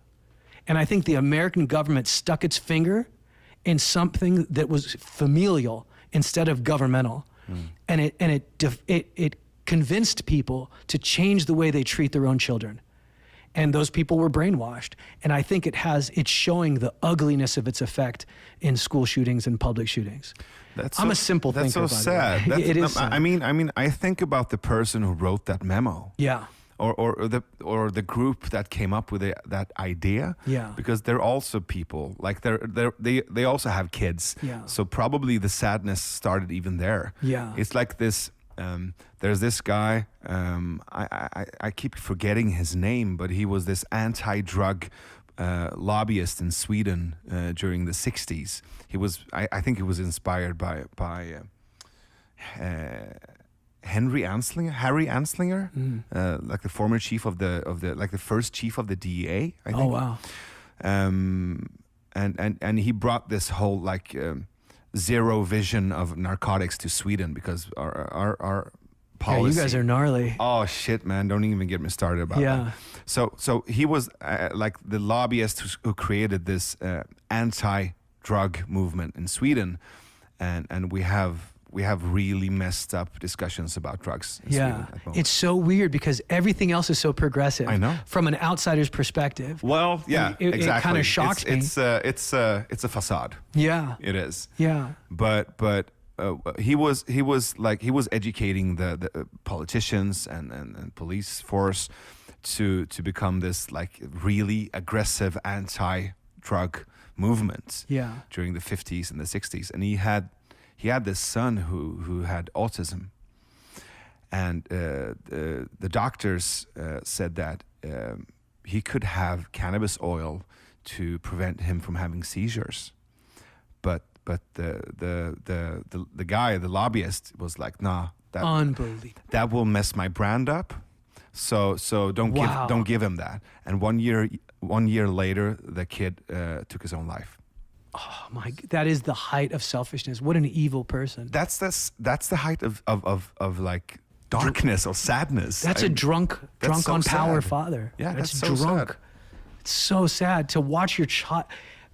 And I think the American government stuck its finger in something that was familial instead of governmental. And it convinced people to change the way they treat their own children. And those people were brainwashed. And I think it's showing the ugliness of its effect in school shootings and public shootings. I'm a simple thinker. That's so sad. It is sad. I mean, I think about the person who wrote that memo. Yeah. Or the group that came up with that idea. Yeah. Because they're also people. Like they also have kids. Yeah. So probably the sadness started even there. Yeah. It's like this. There's this guy. I keep forgetting his name, but he was this anti-drug lobbyist in Sweden during the 60s. He was. I think he was inspired by Harry Anslinger, like the former chief of the like the first chief of the DEA. I think. Oh wow. And he brought this whole like zero vision of narcotics to Sweden because our policy. Yeah, you guys are gnarly. Oh shit, man! Don't even get me started about that. So he was like the lobbyist who created this anti-drug movement in Sweden, and we have really messed up discussions about drugs in Sweden at the moment. It's so weird because everything else is so progressive. I know. From an outsider's perspective. Well, yeah, exactly. It kind of shocks me. It's a facade. Yeah. It is. Yeah. But he was educating the politicians and police force to become this like really aggressive anti-drug movement. Yeah. During the 50s and the 60s, and he had this son who had autism, and the doctors said that he could have cannabis oil to prevent him from having seizures, but the guy, the lobbyist, was like, nah, unbelievable. That will mess my brand up, so don't give him that. And 1 year later, the kid took his own life. Oh my! That is the height of selfishness. What an evil person. That's the height of like darkness or sadness. That's a drunk so on power sad. father. Yeah, that's so drunk. sad. It's so sad to watch your child.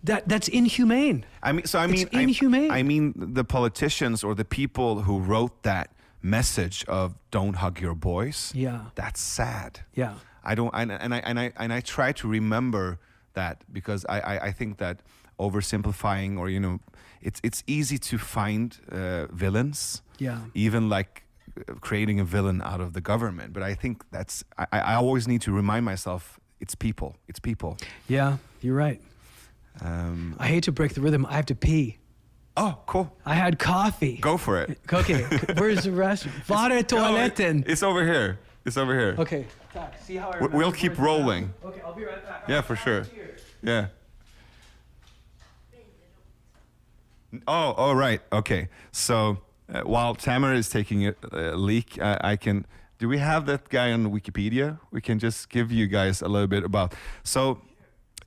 That's inhumane. It's inhumane. I mean the politicians or the people who wrote that message of "Don't hug your boys." Yeah. That's sad. Yeah. I try to remember that because I think that oversimplifying, or it's easy to find villains. Yeah. Even like creating a villain out of the government, but I think I always need to remind myself it's people. Yeah, you're right. I hate to break the rhythm. I have to pee. Oh, cool. I had coffee. Go for it. Okay, where's the restroom? Vare toaletten. It's over here. Okay. See how We'll keep rolling. Okay, I'll be right back. Yeah, for sure. Yeah. Oh, right. Okay. So while Tamer is taking a leak, I can. Do we have that guy on Wikipedia? We can just give you guys a little bit about. So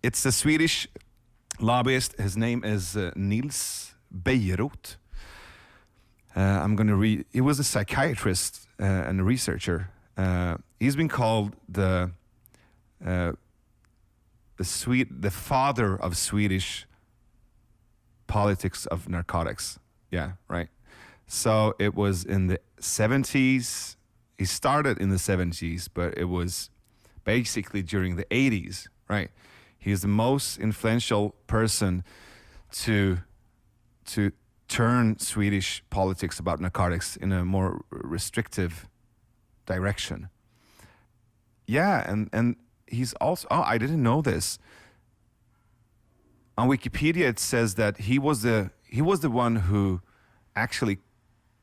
it's a Swedish lobbyist. His name is Nils Bejerot. I'm going to read. He was a psychiatrist and a researcher. He's been called the father of Swedish politics of narcotics. Yeah, right. So it was in the 70s. He started in the 70s, but it was basically during the 80s, right? He is the most influential person to turn Swedish politics about narcotics in a more restrictive direction. Yeah, and he's also, I didn't know this. On Wikipedia, it says that he was the one who actually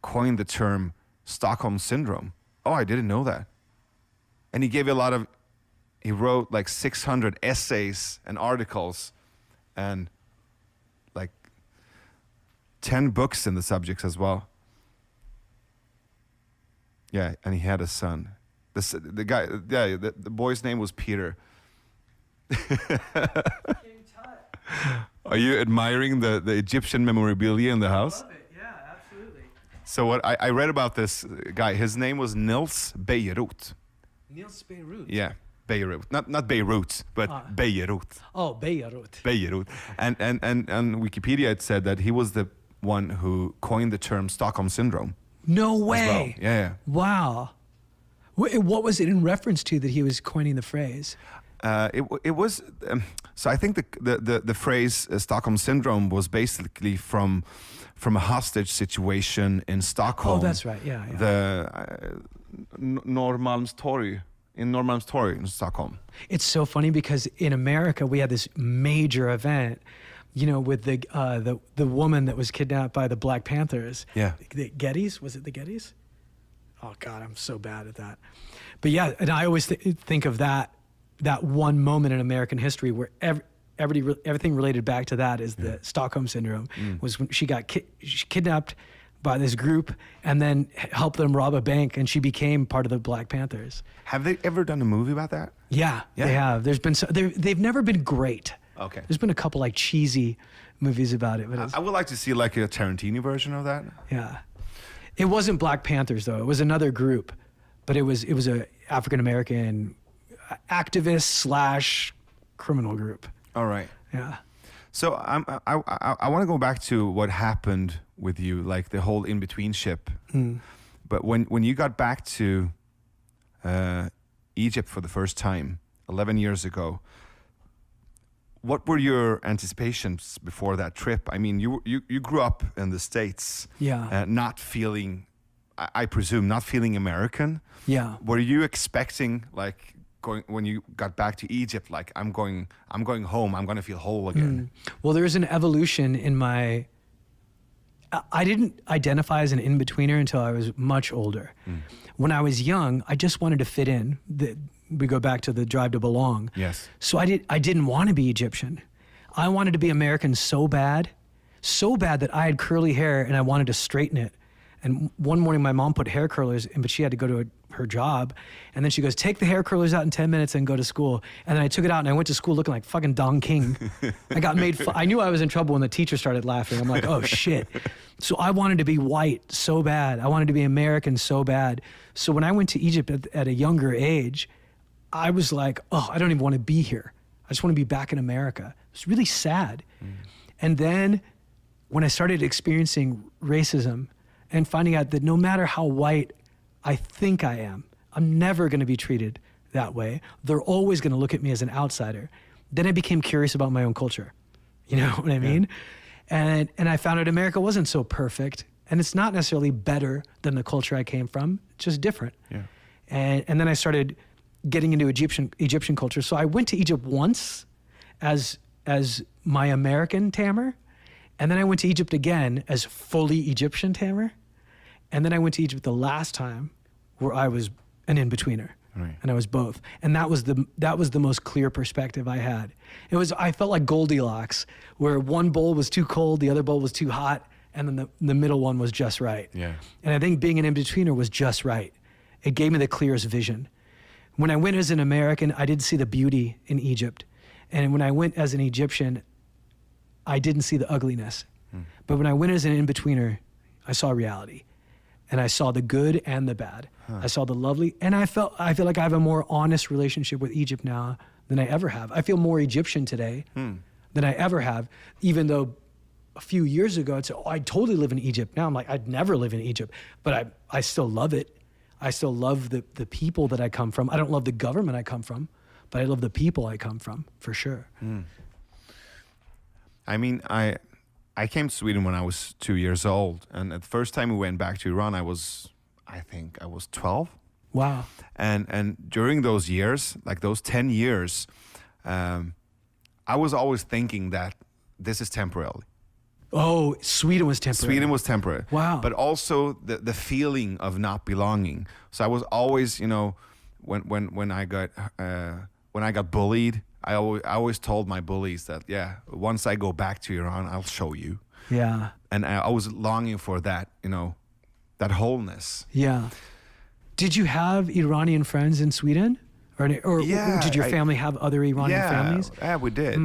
coined the term Stockholm Syndrome. Oh, I didn't know that. And he wrote like 600 essays and articles and like 10 books in the subjects as well. Yeah, and he had a son. The guy, yeah, the boy's name was Peter. Are you admiring the Egyptian memorabilia in the house? Love it. Yeah, absolutely. So what I read about this guy, his name was Nils Bejerot. Nils Bejerot. Yeah, Bejerot. Not Beirut, but Bejerot. Oh, Bejerot. Bejerot. And on Wikipedia it said that he was the one who coined the term Stockholm Syndrome. No as way. well. Yeah. Wow. What was it in reference to that he was coining the phrase? It was so I think the phrase Stockholm syndrome was basically from a hostage situation in Stockholm. Oh, that's right. Yeah. The Norrmalmstorg in Stockholm. It's so funny because in America we had this major event, with the woman that was kidnapped by the Black Panthers. Yeah. The Gettys, was it the Gettys? Oh God, I'm so bad at that. But yeah, and I always think of that one moment in American history where everything related back to that is the Stockholm syndrome. Was when she got kidnapped by this group and then helped them rob a bank, and she became part of the Black Panthers. Have they ever done a movie about that? Yeah. They have. There's been they've never been great. Okay. There's been a couple like cheesy movies about it, but I would like to see like a Tarantino version of that. yeah. It wasn't Black Panthers though. It was another group, but it was a African American activist / criminal group. All right. Yeah. So I want to go back to what happened with you, like the whole InBetween Ship. But when you got back to Egypt for the first time 11 years ago, what were your anticipations before that trip? I mean, you grew up in the States, not feeling, I presume, not feeling American. Yeah. Were you expecting like going when you got back to Egypt, like I'm going home, I'm going to feel whole again? Well, there's an evolution in my. I didn't identify as an in-betweener until I was much older. When I was young, I just wanted to fit in. We go back to the drive to belong. Yes. So I didn't want to be Egyptian. I wanted to be American so bad that I had curly hair and I wanted to straighten it. And one morning my mom put hair curlers in, but she had to go to her job. And then she goes, take the hair curlers out in 10 minutes and go to school. And then I took it out and I went to school looking like fucking Don King. I got made I knew I was in trouble when the teacher started laughing. I'm like, oh shit. So I wanted to be white so bad. I wanted to be American so bad. So when I went to Egypt at a younger age, I was like, oh, I don't even want to be here. I just want to be back in America. It was really sad. And then when I started experiencing racism and finding out that no matter how white I think I am, I'm never going to be treated that way. They're always going to look at me as an outsider. Then I became curious about my own culture. You know what I mean? And I found out America wasn't so perfect. And it's not necessarily better than the culture I came from, it's just different. Yeah. And then I started getting into Egyptian culture. So I went to Egypt once as my American Tamer, and then I went to Egypt again as fully Egyptian Tamer, and then I went to Egypt the last time where I was an in-betweener. Right. And I was both, and that was the most clear perspective I had. I felt like Goldilocks, where one bowl was too cold, the other bowl was too hot, and then the middle one was just right. Yeah. And I think being an in-betweener was just right. It gave me the clearest vision. When I went as an American, I didn't see the beauty in Egypt. And when I went as an Egyptian, I didn't see the ugliness. But when I went as an in-betweener, I saw reality. And I saw the good and the bad. I saw the lovely, and I feel like I have a more honest relationship with Egypt now than I ever have. I feel more Egyptian today than I ever have, even though a few years ago I'd say, oh, I'd totally live in Egypt. Now I'm like, I'd never live in Egypt, but I still love it. I still love the people that I come from. I don't love the government I come from, but I love the people I come from, for sure. I mean, I came to Sweden when I was 2 years old, and the first time we went back to Iran, I think I was 12. Wow. And during those years, like those 10 years, I was always thinking that this is temporary. Oh, Sweden was temporary. Sweden was temporary. Wow. But also the feeling of not belonging. So I was always, when I got bullied, I always told my bullies that, once I go back to Iran, I'll show you. Yeah. And I was longing for that, that wholeness. Yeah. Did you have Iranian friends in Sweden? Or did your family have other Iranian families? Yeah, we did.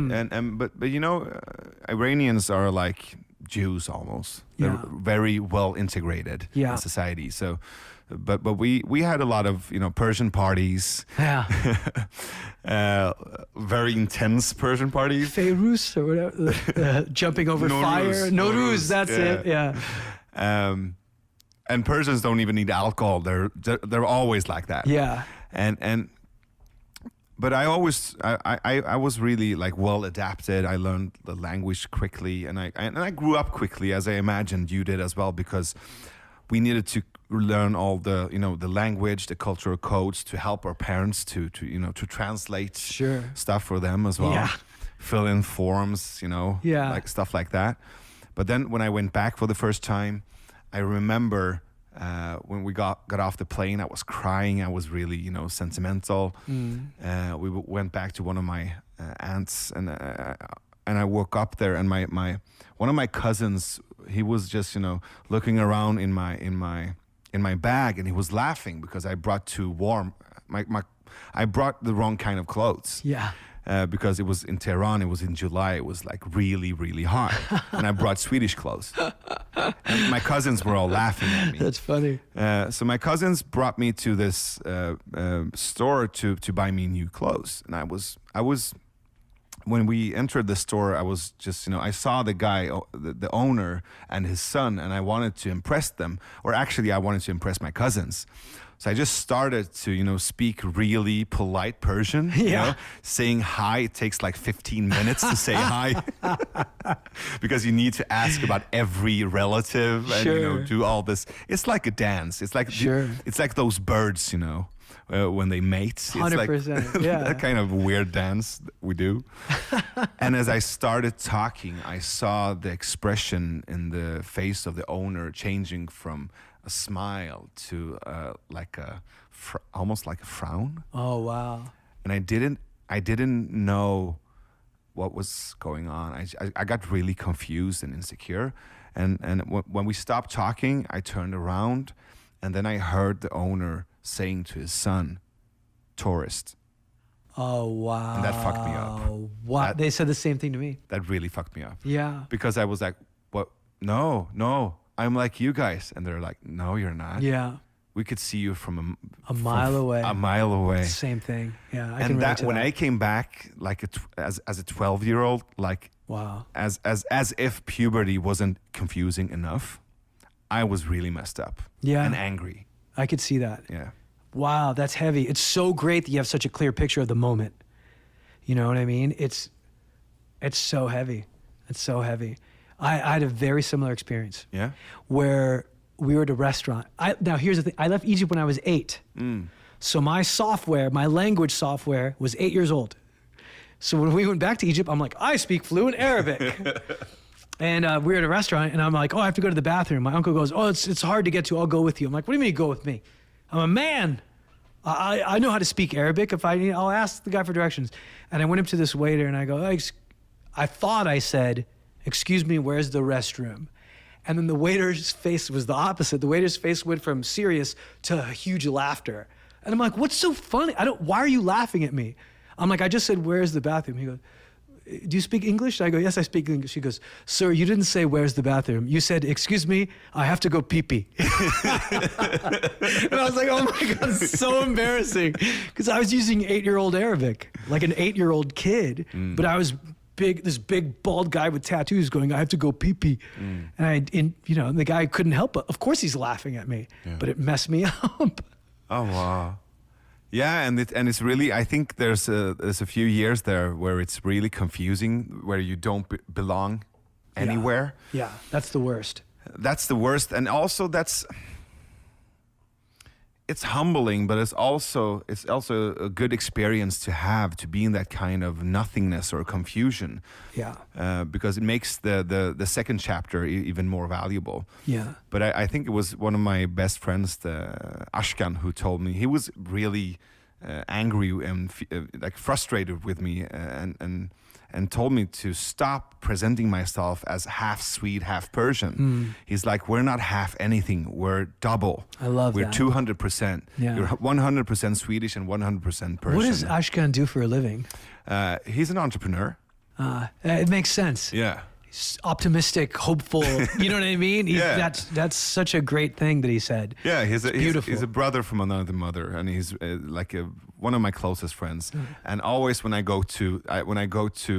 But Iranians are like Jews almost. They're very well integrated in society. So, but we had a lot of Persian parties. Yeah. Very intense Persian parties. Feyruz or whatever, jumping over fire. Nowruz, that's it. Yeah. And Persians don't even need alcohol. They're always like that. Yeah. And but I was really like well adapted. I learned the language quickly, and I grew up quickly, as I imagined you did as well, because we needed to learn all the the language, the cultural codes to help our parents to translate stuff for them as well. Yeah. Fill in forms, like stuff like that. But then when I went back for the first time, I remember when we got off the plane, I was crying. I was really, sentimental. We went back to one of my aunts, and I woke up there, and my one of my cousins, he was just, looking around in my bag, and he was laughing because I brought too warm. I brought the wrong kind of clothes. Yeah. Because it was in Tehran, it was in July, it was like really, really hot. And I brought Swedish clothes. And my cousins were all laughing at me. That's funny. So my cousins brought me to this store to buy me new clothes. And I was when we entered the store, I was just, I saw the guy, the owner and his son, and I wanted to impress them. Or actually, I wanted to impress my cousins. So I just started to, speak really polite Persian, saying hi. It takes like 15 minutes to say hi because you need to ask about every relative and, do all this. It's like a dance. It's like, it's like those birds, when they mate. It's 100%. Like that kind of weird dance that we do. And as I started talking, I saw the expression in the face of the owner changing from a smile to almost like a frown. Oh wow! And I didn't know what was going on. I got really confused and insecure. And when we stopped talking, I turned around, and then I heard the owner saying to his son, "Tourist." Oh wow! And that fucked me up. Wow! They said the same thing to me. That really fucked me up. Yeah. Because I was like, "What? No. I'm like you guys," and they're like, "No, you're not." Yeah. We could see you from a mile away. A mile away. Same thing. Yeah. I and can that when I came back, like as a 12-year-old, like wow, as if puberty wasn't confusing enough, I was really messed up. Yeah. And angry. I could see that. Yeah. Wow, that's heavy. It's so great that you have such a clear picture of the moment. You know what I mean? It's so heavy. It's so heavy. I had a very similar experience. Yeah. Where we were at a restaurant. Now here's the thing. I left Egypt when I was 8. So my language software was 8 years old. So when we went back to Egypt, I'm like, I speak fluent Arabic. And we were at a restaurant, and I'm like, oh, I have to go to the bathroom. My uncle goes, oh, it's hard to get to. I'll go with you. I'm like, what do you mean go with me? I'm a man. I know how to speak Arabic. If I need, I'll ask the guy for directions. And I went up to this waiter, and I go, I thought I said, excuse me, where's the restroom? And then the waiter's face was the opposite. The waiter's face went from serious to huge laughter. And I'm like, what's so funny? Why are you laughing at me? I'm like, I just said, where's the bathroom? He goes, do you speak English? I go, yes, I speak English. He goes, sir, you didn't say, where's the bathroom? You said, excuse me, I have to go pee-pee. And I was like, oh my God, it's so embarrassing. Because I was using 8-year-old Arabic, like an 8-year-old kid. But I was this big bald guy with tattoos going, I have to go pee-pee. And the guy couldn't help it. Of course he's laughing at me, but it messed me up. Oh, wow. Yeah, and it's really, I think there's a few years there where it's really confusing, where you don't belong anywhere. Yeah, that's the worst. That's the worst. And also it's humbling, but it's also a good experience to have, to be in that kind of nothingness or confusion. Yeah. Because it makes the second chapter even more valuable. Yeah. But I think it was one of my best friends, Ashkan, who told me he was really angry and like frustrated with me and told me to stop presenting myself as half Swede, half Persian. He's like, we're not half anything, we're double. I love we're that. 200%. Yeah. You're 100% Swedish and 100% Persian. What does Ashkan do for a living? He's an entrepreneur. It makes sense. Yeah. He's optimistic, hopeful. You know what I mean? Yeah. That's such a great thing that he said. Yeah, he's beautiful. a brother from another mother, and he's like one of my closest friends. And always when I go to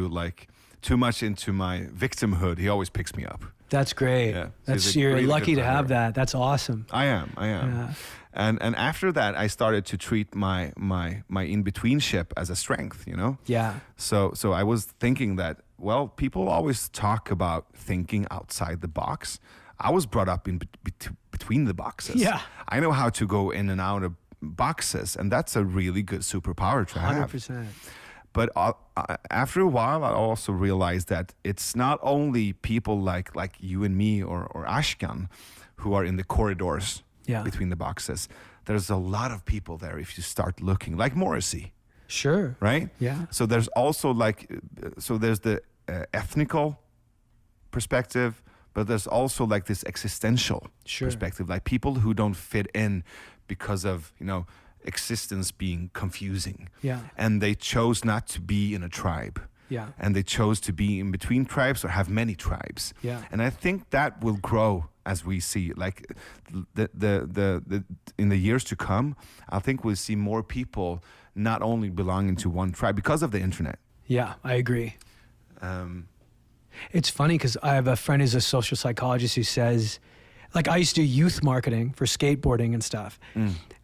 like too much into my victimhood, he always picks me up. That's great. Yeah. That's you're really lucky good to have writer. that. That's awesome. I am. Yeah. And after that, I started to treat my in-between ship as a strength, you know? Yeah. So I was thinking that, well, people always talk about thinking outside the box. I was brought up in between the boxes. Yeah. I know how to go in and out of boxes, and that's a really good superpower to have. 100%. But after a while, I also realized that it's not only people like you and me or Ashkan who are in the corridors between the boxes. There's a lot of people there if you start looking, like Morrissey. Sure. Right? Yeah. So there's also there's the ethnical perspective, but there's also like this existential perspective, like people who don't fit in because of, existence being confusing. Yeah. And they chose not to be in a tribe. Yeah. And they chose to be in between tribes or have many tribes. Yeah. And I think that will grow as we see, like the in the years to come. I think we'll see more people not only belonging to one tribe because of the internet. Yeah, I agree. It's funny because I have a friend who's a social psychologist who says, like, I used to do youth marketing for skateboarding and stuff.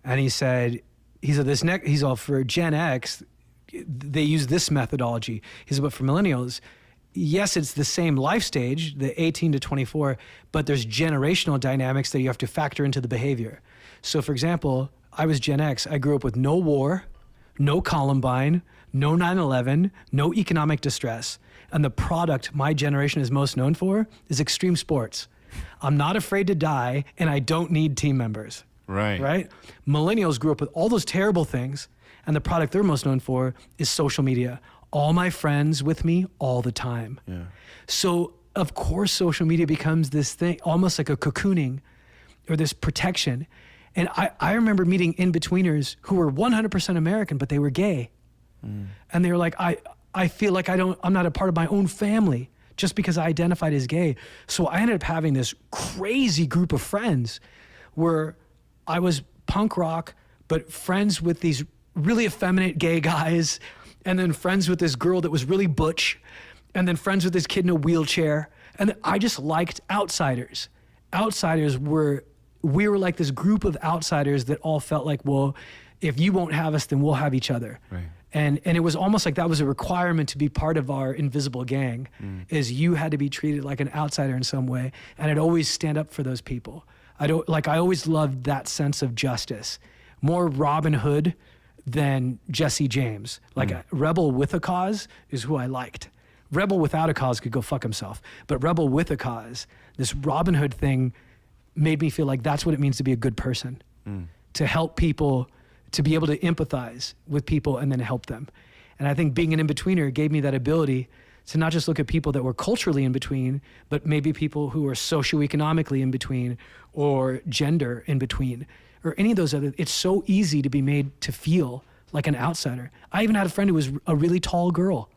And he said he's all for Gen X, they use this methodology. He said, but for millennials, yes, it's the same life stage, the 18 to 24, but there's generational dynamics that you have to factor into the behavior. So for example, I was Gen X. I grew up with no war, no Columbine, no 9/11, no economic distress. And the product my generation is most known for is extreme sports. I'm not afraid to die, and I don't need team members. Right? Millennials grew up with all those terrible things, and the product they're most known for is social media. All my friends with me all the time. Yeah. So, of course, social media becomes this thing, almost like a cocooning or this protection. And I remember meeting in-betweeners who were 100% American, but they were gay. And they were like, I feel like I'm not a part of my own family just because I identified as gay. So I ended up having this crazy group of friends where I was punk rock, but friends with these really effeminate gay guys, and then friends with this girl that was really butch, and then friends with this kid in a wheelchair. And I just liked outsiders. We were like this group of outsiders that all felt like, well, if you won't have us, then we'll have each other. Right. And it was almost like that was a requirement to be part of our invisible gang, is you had to be treated like an outsider in some way. And I'd always stand up for those people. I always loved that sense of justice. More Robin Hood than Jesse James. Like a rebel with a cause is who I liked. Rebel without a cause could go fuck himself. But rebel with a cause, this Robin Hood thing made me feel like that's what it means to be a good person. To help people, to be able to empathize with people and then help them. And I think being an in-betweener gave me that ability to not just look at people that were culturally in between, but maybe people who are socioeconomically in between or gender in between or any of those other. It's so easy to be made to feel like an outsider. I even had a friend who was a really tall girl.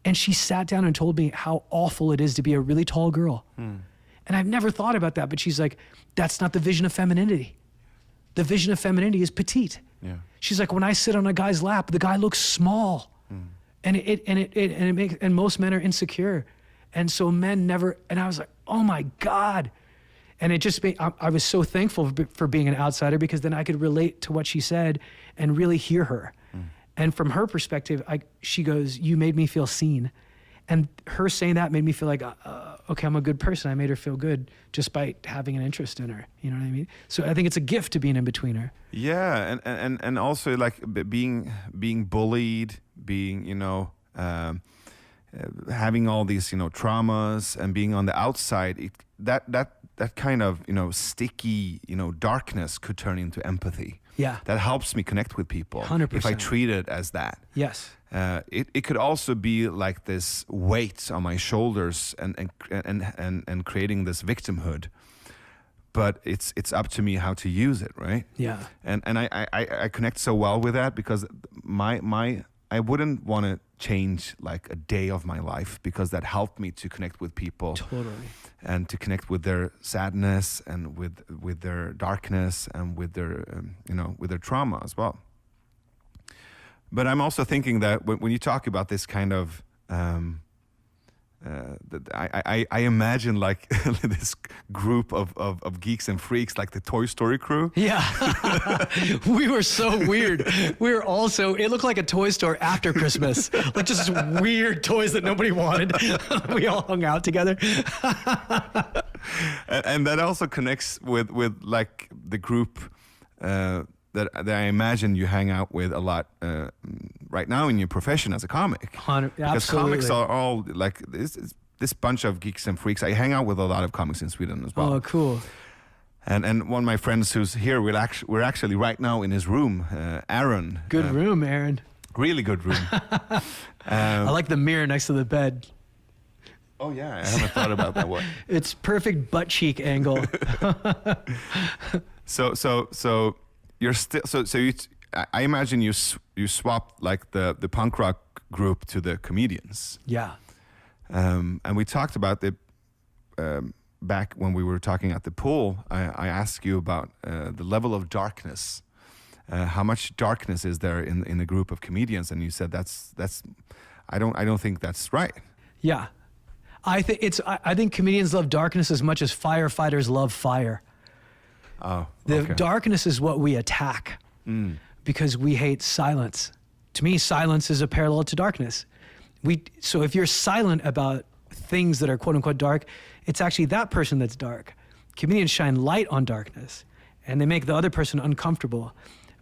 And she sat down and told me how awful it is to be a really tall girl. And I've never thought about that, but she's like, that's not the vision of femininity. The vision of femininity is petite. Yeah. She's like, when I sit on a guy's lap, the guy looks small. And most men are insecure. And so men never, and I was like, oh my God. And it just made, I was so thankful for being an outsider because then I could relate to what she said and really hear her. And from her perspective, she goes, you made me feel seen. And her saying that made me feel like, okay, I'm a good person. I made her feel good just by having an interest in her. You know what I mean? So I think it's a gift to be an in-betweener. Yeah, and also like being bullied, being, having all these, traumas and being on the outside, that kind of, sticky, darkness could turn into empathy. Yeah. That helps me connect with people. 100%. If I treat it as that. Yes. It could also be like this weight on my shoulders and creating this victimhood. But it's up to me how to use it, right? Yeah. And I connect so well with that because I wouldn't want to change like a day of my life because that helped me to connect with people. Totally. And to connect with their sadness and with their darkness and with their with their trauma as well. But I'm also thinking that when you talk about this kind of I imagine like this group of geeks and freaks, like the Toy Story crew. Yeah. We were so weird. We were also, it looked like a toy store after Christmas. Like just weird toys that nobody wanted. We all hung out together. And that also connects with like the group that I imagine you hang out with a lot right now in your profession as a comic. Because comics are all like this bunch of geeks and freaks. I hang out with a lot of comics in Sweden as well. Oh, cool. And one of my friends who's here, we're actually right now in his room, Aaron. Good room, Aaron. Really good room. I like the mirror next to the bed. Oh yeah, I haven't thought about that one. It's perfect butt cheek angle. So you're still so you. I imagine you swapped like the punk rock group to the comedians. Yeah. And we talked about it back when we were talking at the pool. I asked you about the level of darkness. How much darkness is there in a group of comedians? And you said that's. I don't think that's right. Yeah. I think comedians love darkness as much as firefighters love fire. Oh, the okay. darkness is what we attack because we hate silence. To me, silence is a parallel to darkness. So if you're silent about things that are quote unquote dark, it's actually that person that's dark. Comedians shine light on darkness and they make the other person uncomfortable.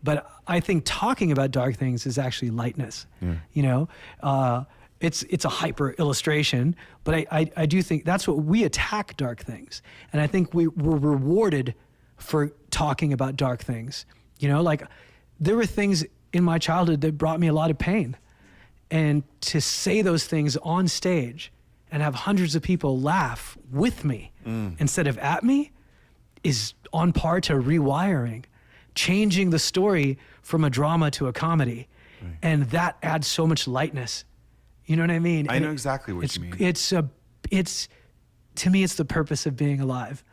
But I think talking about dark things is actually lightness. Yeah. You know, it's a hyper illustration, but I do think that's what we attack dark things. And I think we're rewarded for talking about dark things. You know, like there were things in my childhood that brought me a lot of pain. And to say those things on stage and have hundreds of people laugh with me instead of at me is on par to rewiring, changing the story from a drama to a comedy. Right. And that adds so much lightness. You know what I mean? I know exactly what you mean. It's to me, it's the purpose of being alive.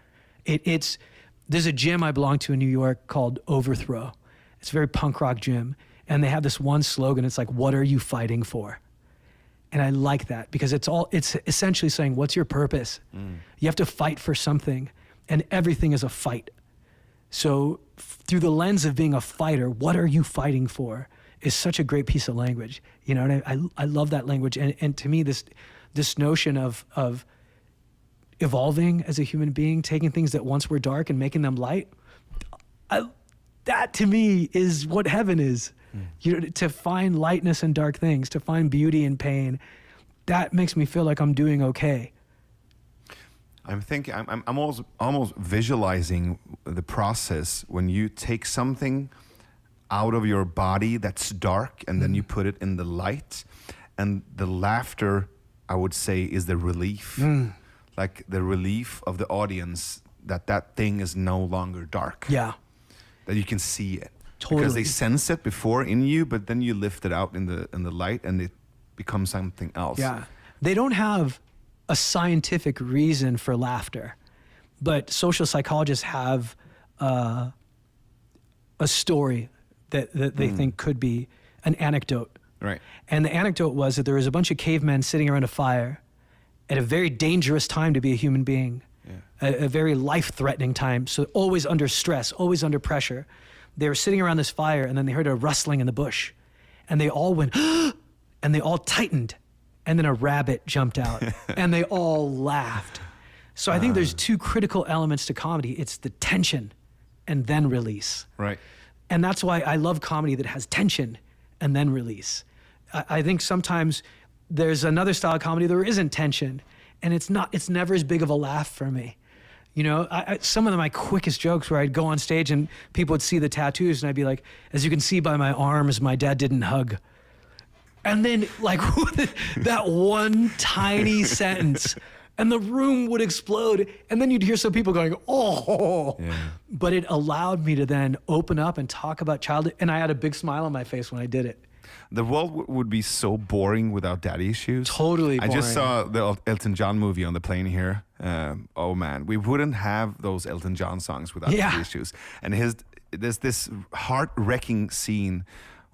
There's a gym I belong to in New York called Overthrow. It's a very punk rock gym. And they have this one slogan. It's like, what are you fighting for? And I like that because it's essentially saying, what's your purpose? You have to fight for something and everything is a fight. So through the lens of being a fighter, what are you fighting for is such a great piece of language. You know, and I love that language. And to me, this notion of evolving as a human being, taking things that once were dark and making them light, that to me is what heaven is. You know, to find lightness in dark things, to find beauty in pain, that makes me feel like I'm doing okay. I'm thinking, I'm almost visualizing the process when you take something out of your body that's dark and then you put it in the light, and the laughter, I would say, is the relief. Like the relief of the audience that thing is no longer dark. Yeah. That you can see it. Totally. Because they sense it before in you, but then you lift it out in the light and it becomes something else. Yeah. They don't have a scientific reason for laughter, but social psychologists have a story that they think could be an anecdote. Right. And the anecdote was that there was a bunch of cavemen sitting around a fire at a very dangerous time to be a human being, a very life-threatening time. So always under stress, always under pressure. They were sitting around this fire and then they heard a rustling in the bush and they all went, and they all tightened. And then a rabbit jumped out and they all laughed. So I think there's two critical elements to comedy. It's the tension and then release. Right. And that's why I love comedy that has tension and then release. I think sometimes there's another style of comedy there isn't tension and it's never as big of a laugh for me. You know, some of my quickest jokes where I'd go on stage and people would see the tattoos and I'd be like, as you can see by my arms, my dad didn't hug. And then like that one tiny sentence and the room would explode. And then you'd hear some people going, oh, yeah. But it allowed me to then open up and talk about childhood. And I had a big smile on my face when I did it. The world would be so boring without daddy issues. Totally boring. I just saw the Elton John movie on the plane here. Oh man, we wouldn't have those Elton John songs without daddy issues. And there's this heart-wrecking scene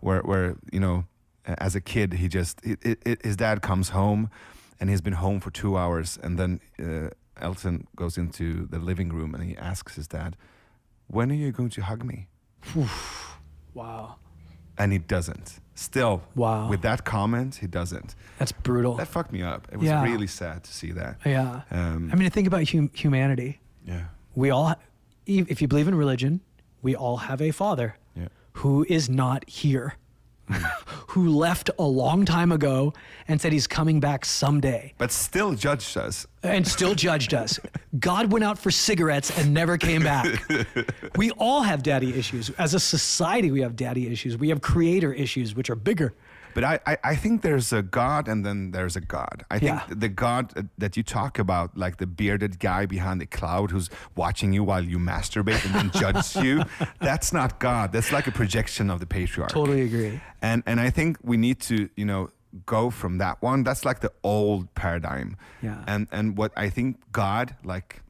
where you know, as a kid, his dad comes home and he's been home for 2 hours, and then Elton goes into the living room and he asks his dad, "When are you going to hug me?" Wow. And he doesn't. Still, Wow. with that comment, he doesn't. That's brutal. That fucked me up. It was Yeah. really sad to see that. Yeah. I mean, think about humanity. Yeah. We all, if you believe in religion, we all have a father Yeah. who is not here, who left a long time ago and said he's coming back someday But still judged us. and still judged us. God went out for cigarettes and never came back. We all have daddy issues. As a society, we have daddy issues. We have creator issues, which are bigger. But I think there's a God and then there's a God. I think Yeah. the God that you talk about, like the bearded guy behind the cloud who's watching you while you masturbate and then judges you, that's not God. That's like a projection of the patriarch. Totally agree. And I think we need to, go from that one. That's like the old paradigm. Yeah. And what I think God, like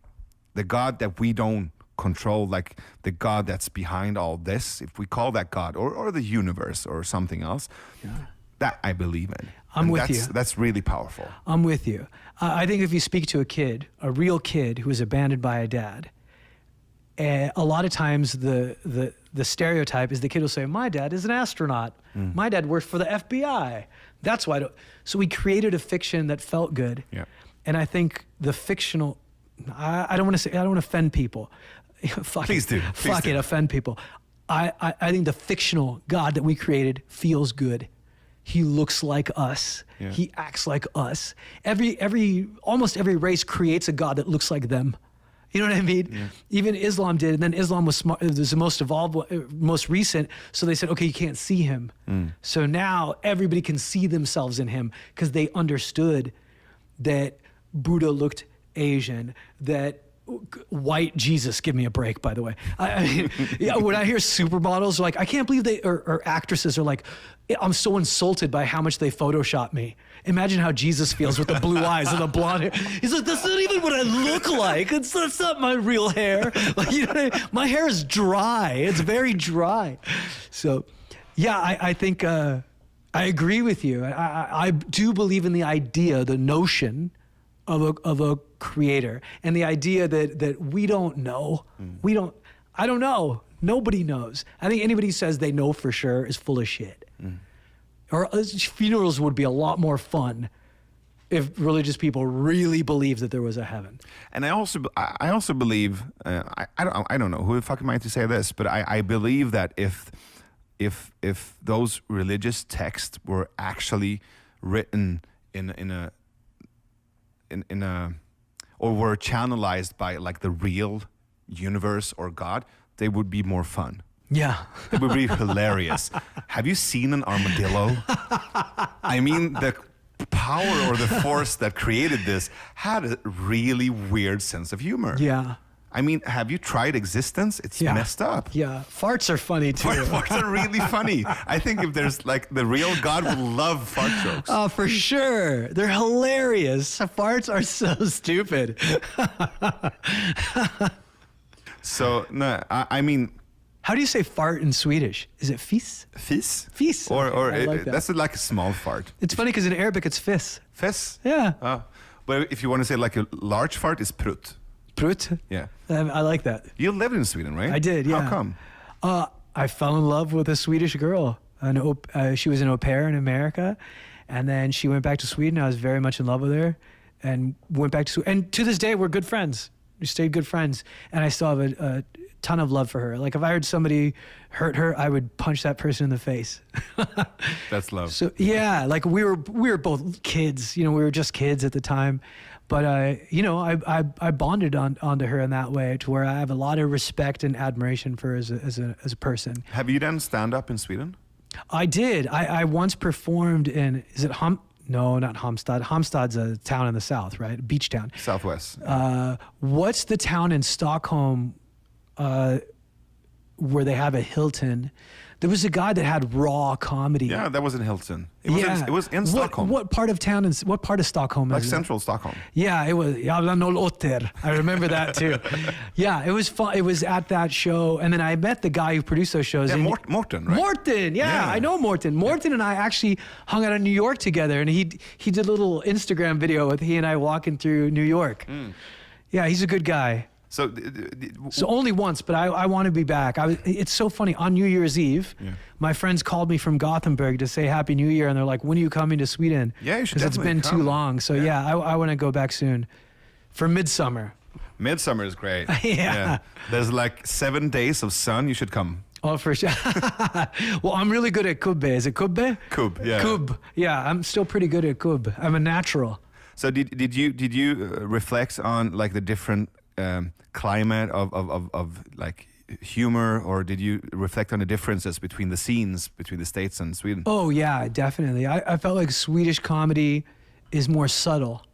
the God that we don't control, like the God that's behind all this, if we call that God or the universe or something else, that I believe in. I'm with you. That's really powerful. I'm with you. I think if you speak to a kid, a real kid who was abandoned by a dad, a lot of times the stereotype is the kid will say, "My dad is an astronaut. My dad worked for the FBI." That's why. So we created a fiction that felt good. Yeah. And I think the fictional, I don't want to say, I don't want to offend people. Fuck Please it. do. Please Fuck do. it, offend people. I think the fictional God that we created feels good. He looks like us. Yeah. He acts like us. Almost every race creates a God that looks like them. You know what I mean? Yeah. Even Islam did, and then Islam was smart. It was the most evolved, most recent. So they said, okay, you can't see him. So now everybody can see themselves in him because they understood that Buddha looked Asian, that white Jesus, give me a break, by the way. I mean, yeah, when I hear supermodels, like, I can't believe or actresses are like, I'm so insulted by how much they Photoshop me. Imagine how Jesus feels with the blue eyes and the blonde hair. He's like, that's not even what I look like. That's not my real hair. Like, you know what I mean? My hair is dry. It's very dry. So, yeah, I think I agree with you. I do believe in the idea, the notion of a creator, and the idea that we don't know. I don't know. Nobody knows. I think anybody who says they know for sure is full of shit. Or funerals would be a lot more fun if religious people really believed that there was a heaven. And I also believe, I don't know who the fuck am I to say this, but I believe that if those religious texts were actually written in a or were channelized by like the real universe or God, they would be more fun. Yeah. It would be hilarious. Have you seen an armadillo? I mean, the power or the force that created this had a really weird sense of humor. Yeah. I mean, have you tried Existence? It's Yeah. messed up. Yeah. Farts are funny too. Farts are really funny. I think if there's like the real God would love fart jokes. Oh, for sure. They're hilarious. Farts are so stupid. So, no, I mean, How do you say fart in Swedish? Is it fis? fis? Fis. Or I like that. that's like a small fart. It's funny because in Arabic it's fis. Fis? Yeah. But if you want to say like a large fart, is prut. Prut. Yeah. I like that. You lived in Sweden, right? I did, yeah. How come? I fell in love with a Swedish girl. She was an au pair in America, and then she went back to Sweden. I was very much in love with her, and went back to Sweden. And to this day, we're good friends. We stayed good friends, and I still have a ton of love for her. Like if I heard somebody hurt her, I would punch that person in the face. That's love. So yeah, like we were both kids. You know, we were just kids at the time. But I bonded onto her in that way, to where I have a lot of respect and admiration for her as a person. Have you done stand-up in Sweden? I did. I once performed in, is it No, not Halmstad. Halmstad's a town in the south, right? A beach town. Southwest. What's the town in Stockholm where they have a Hilton There was a guy that had raw comedy. Yeah, that was in Hilton. It was in Stockholm. What part of town? What part of Stockholm? Like is central Stockholm. Yeah, it was. Jävla 08. I remember that too. Yeah, it was fun. It was at that show, and then I met the guy who produced those shows. Yeah, Morten, right? Morten, yeah, I know Morten. Morten and I actually hung out in New York together, and he did a little Instagram video with he and I walking through New York. Yeah, he's a good guy. So only once, but I want to be back. It's so funny. On New Year's Eve, my friends called me from Gothenburg to say Happy New Year, and they're like, "When are you coming to Sweden?" Yeah, you should. Because it's been too long. So I want to go back soon for midsummer. Midsummer is great. Yeah. There's like 7 days of sun. You should come. Oh, for sure. Well, I'm really good at kubbe. Is it kubbe? Kub, yeah. Kub. Yeah, I'm still pretty good at kub. I'm a natural. So did you reflect on like the different climate of like humor, or did you reflect on the differences between the scenes between the States and Sweden? Oh yeah, definitely. I felt like Swedish comedy is more subtle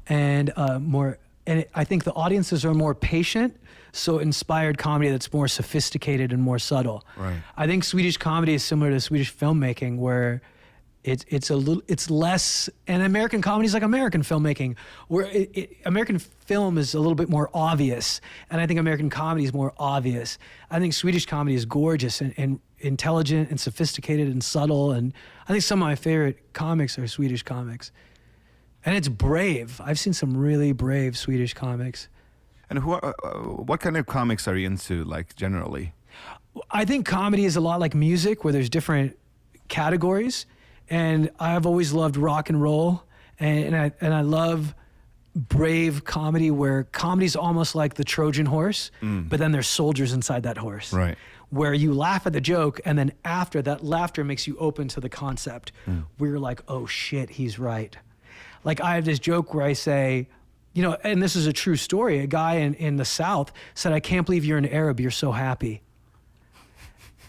and more. And I think the audiences are more patient, so inspired comedy that's more sophisticated and more subtle. Right. I think Swedish comedy is similar to Swedish filmmaking, where it's less, and American comedy is like American filmmaking, where American film is a little bit more obvious, and I think American comedy is more obvious. I think Swedish comedy is gorgeous and intelligent and sophisticated and subtle, and I think some of my favorite comics are Swedish comics. And it's brave. I've seen some really brave Swedish comics. And what kind of comics are you into, like, generally? I think comedy is a lot like music, where there's different categories. And I've always loved rock and roll. And I love brave comedy, where comedy's almost like the Trojan horse, but then there's soldiers inside that horse. Right. Where you laugh at the joke, and then after that laughter makes you open to the concept, where you're like, oh shit, he's right. Like, I have this joke where I say, you know, and this is a true story. A guy in the South said, "I can't believe you're an Arab. You're so happy."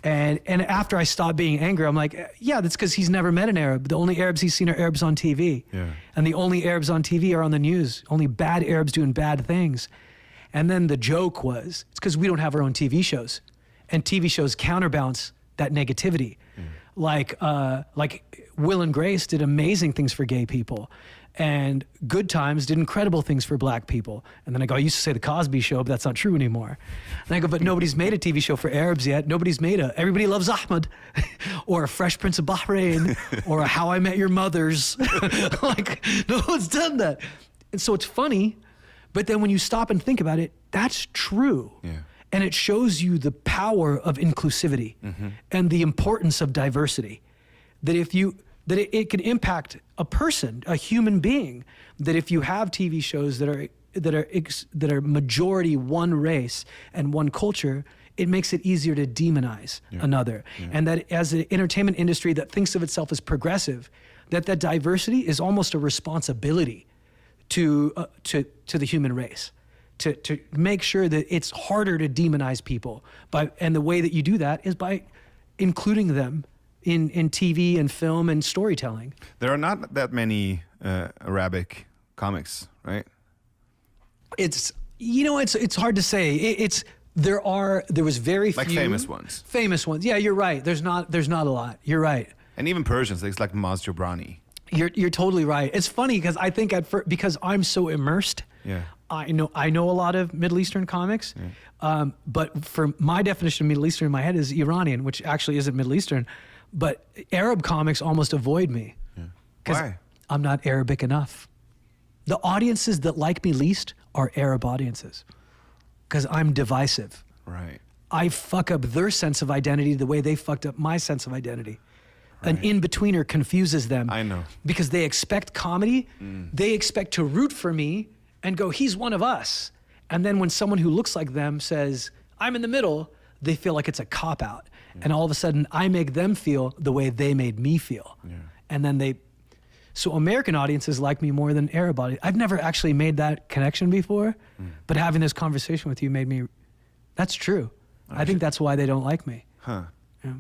And after I stopped being angry, I'm like, yeah, that's because he's never met an Arab. The only Arabs he's seen are Arabs on TV. Yeah. And the only Arabs on TV are on the news. Only bad Arabs doing bad things. And then the joke was, it's because we don't have our own TV shows. And TV shows counterbalance that negativity. Like Will and Grace did amazing things for gay people. And Good Times did incredible things for black people. And then I go, I used to say The Cosby Show, but that's not true anymore. And I go, but nobody's made a TV show for Arabs yet. Nobody's made Everybody Loves Ahmed, or a Fresh Prince of Bahrain, or a How I Met Your Mother's. Like, no one's done that. And so it's funny, but then when you stop and think about it, that's true. Yeah. And it shows you the power of inclusivity and the importance of diversity. That it can impact a person, a human being. That if you have TV shows that are majority one race and one culture, it makes it easier to demonize another. Yeah. And that as an entertainment industry that thinks of itself as progressive, that diversity is almost a responsibility to the human race. To make sure that it's harder to demonize people, and the way that you do that is by including them in TV and film and storytelling. There are not that many Arabic comics, right? It's hard to say. There was very few. Like famous ones. Famous ones. Yeah, you're right. There's not a lot. You're right. And even Persians, it's like Maz Jobrani. You're totally right. It's funny because I think because I'm so immersed. Yeah. I know a lot of Middle Eastern comics, but for my definition of Middle Eastern in my head is Iranian, which actually isn't Middle Eastern. But Arab comics almost avoid me. Why? I'm not Arabic enough. The audiences that like me least are Arab audiences, because I'm divisive. Right. I fuck up their sense of identity the way they fucked up my sense of identity. Right. An in-betweener confuses them. I know. Because they expect comedy, they expect to root for me and go, he's one of us. And then when someone who looks like them says, I'm in the middle, they feel like it's a cop-out. And all of a sudden, I make them feel the way they made me feel. Yeah. And then so American audiences like me more than Arab audiences. I've never actually made that connection before, but having this conversation with you made me, that's true. I think that's why they don't like me. Huh. Yeah.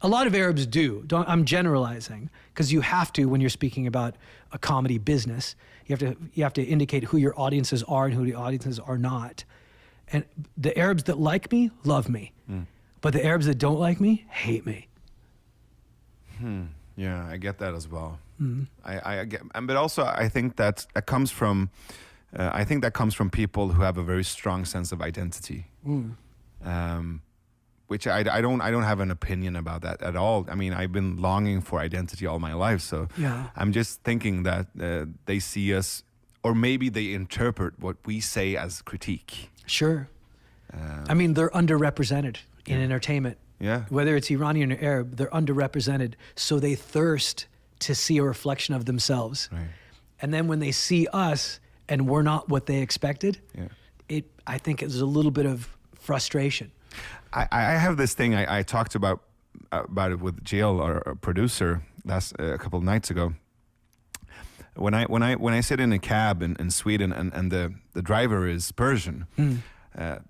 A lot of Arabs do. I'm generalizing, because you have to when you're speaking about a comedy business. You have to indicate who your audiences are and who the audiences are not. And the Arabs that like me love me. But the Arabs that don't like me hate me. Yeah, I get that as well. I get, but also I think that comes from, people who have a very strong sense of identity, which I don't have an opinion about that at all. I mean, I've been longing for identity all my life, so Yeah. I'm just thinking that they see us, or maybe they interpret what we say as critique. Sure. I mean, they're underrepresented in entertainment. Yeah. Whether it's Iranian or Arab, they're underrepresented. So they thirst to see a reflection of themselves. Right. And then when they see us and we're not what they expected, I think it's a little bit of frustration. I have this thing I talked about it with Jill, our producer, a couple of nights ago. When I sit in a cab in Sweden and the driver is Persian,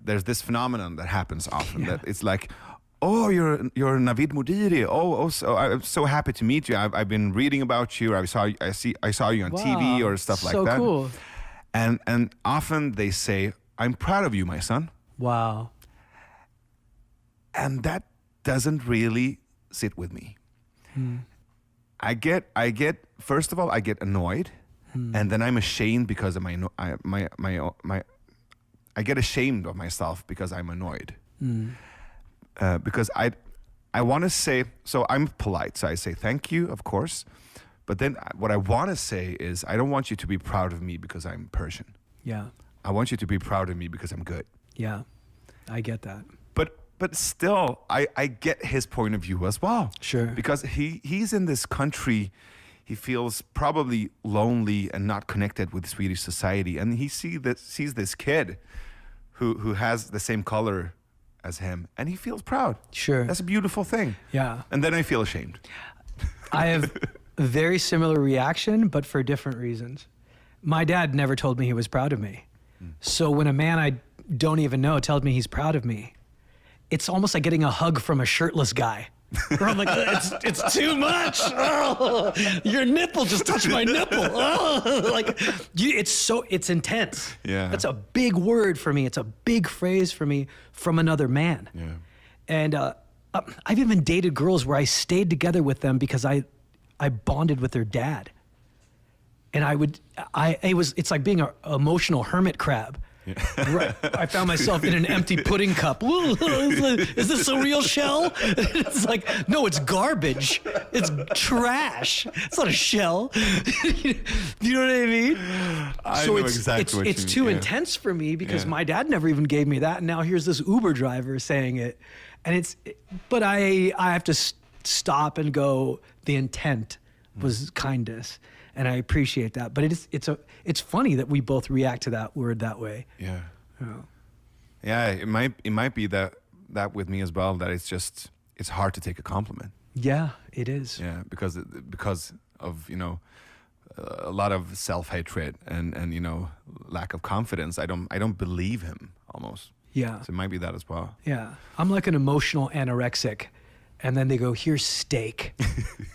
there's this phenomenon that happens often that it's like, oh, you're Navid Modiri. Oh, so I'm so happy to meet you. I've been reading about you. I saw you on TV or stuff like that. So cool. And often they say, I'm proud of you, my son. Wow. And that doesn't really sit with me. I get first of all, I get annoyed, and then I'm ashamed because of I get ashamed of myself because I'm annoyed. Because I want to say, so I'm polite, so I say thank you, of course, but then what I want to say is I don't want you to be proud of me because I'm Persian. Yeah. I want you to be proud of me because I'm good. Yeah. I get that. But still, I get his point of view as well. Sure. Because he's in this country, he feels probably lonely and not connected with Swedish society, and he sees this kid who has the same color as him, and he feels proud. Sure. That's a beautiful thing. Yeah. And then I feel ashamed. I have a very similar reaction, but for different reasons. My dad never told me he was proud of me. So when a man I don't even know tells me he's proud of me, it's almost like getting a hug from a shirtless guy. Where I'm like, it's too much. Oh, your nipple just touched my nipple. Oh, like, it's intense. Yeah. That's a big word for me. It's a big phrase for me from another man. Yeah. And I've even dated girls where I stayed together with them because I bonded with their dad. And it's like being an emotional hermit crab. Yeah. Right. I found myself in an empty pudding cup. Is this a real shell? It's like, no, it's garbage. It's trash. It's not a shell. You know what I mean? I know exactly what you it's mean. too intense for me because my dad never even gave me that. And now here's this Uber driver saying it. And but I have to stop and go, the intent was kindness. And I appreciate that, but it's funny that we both react to that word that way. Yeah, yeah. It might be that with me as well. That it's hard to take a compliment. Yeah, it is. Yeah, because of a lot of self-hatred and lack of confidence. I don't believe him almost. Yeah. So it might be that as well. Yeah, I'm like an emotional anorexic. And then they go, here's steak.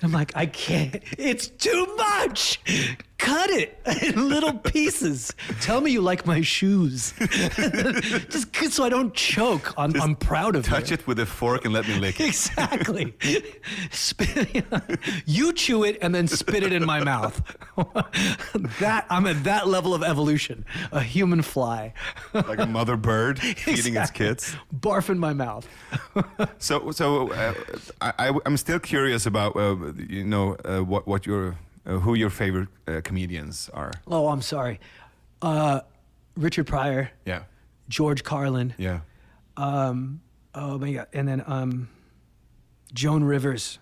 I'm like, I can't. It's too much. Cut it in little pieces. Tell me you like my shoes. Just so I don't choke. I'm proud of you. Touch it with a fork and let me lick it. Exactly. You chew it and then spit it in my mouth. I'm at that level of evolution. A human fly. Like a mother bird feeding its kids. Barf in my mouth. I'm still curious about what who your favorite comedians are. Oh, I'm sorry. Richard Pryor. Yeah. George Carlin. Yeah. Oh my God. And then Joan Rivers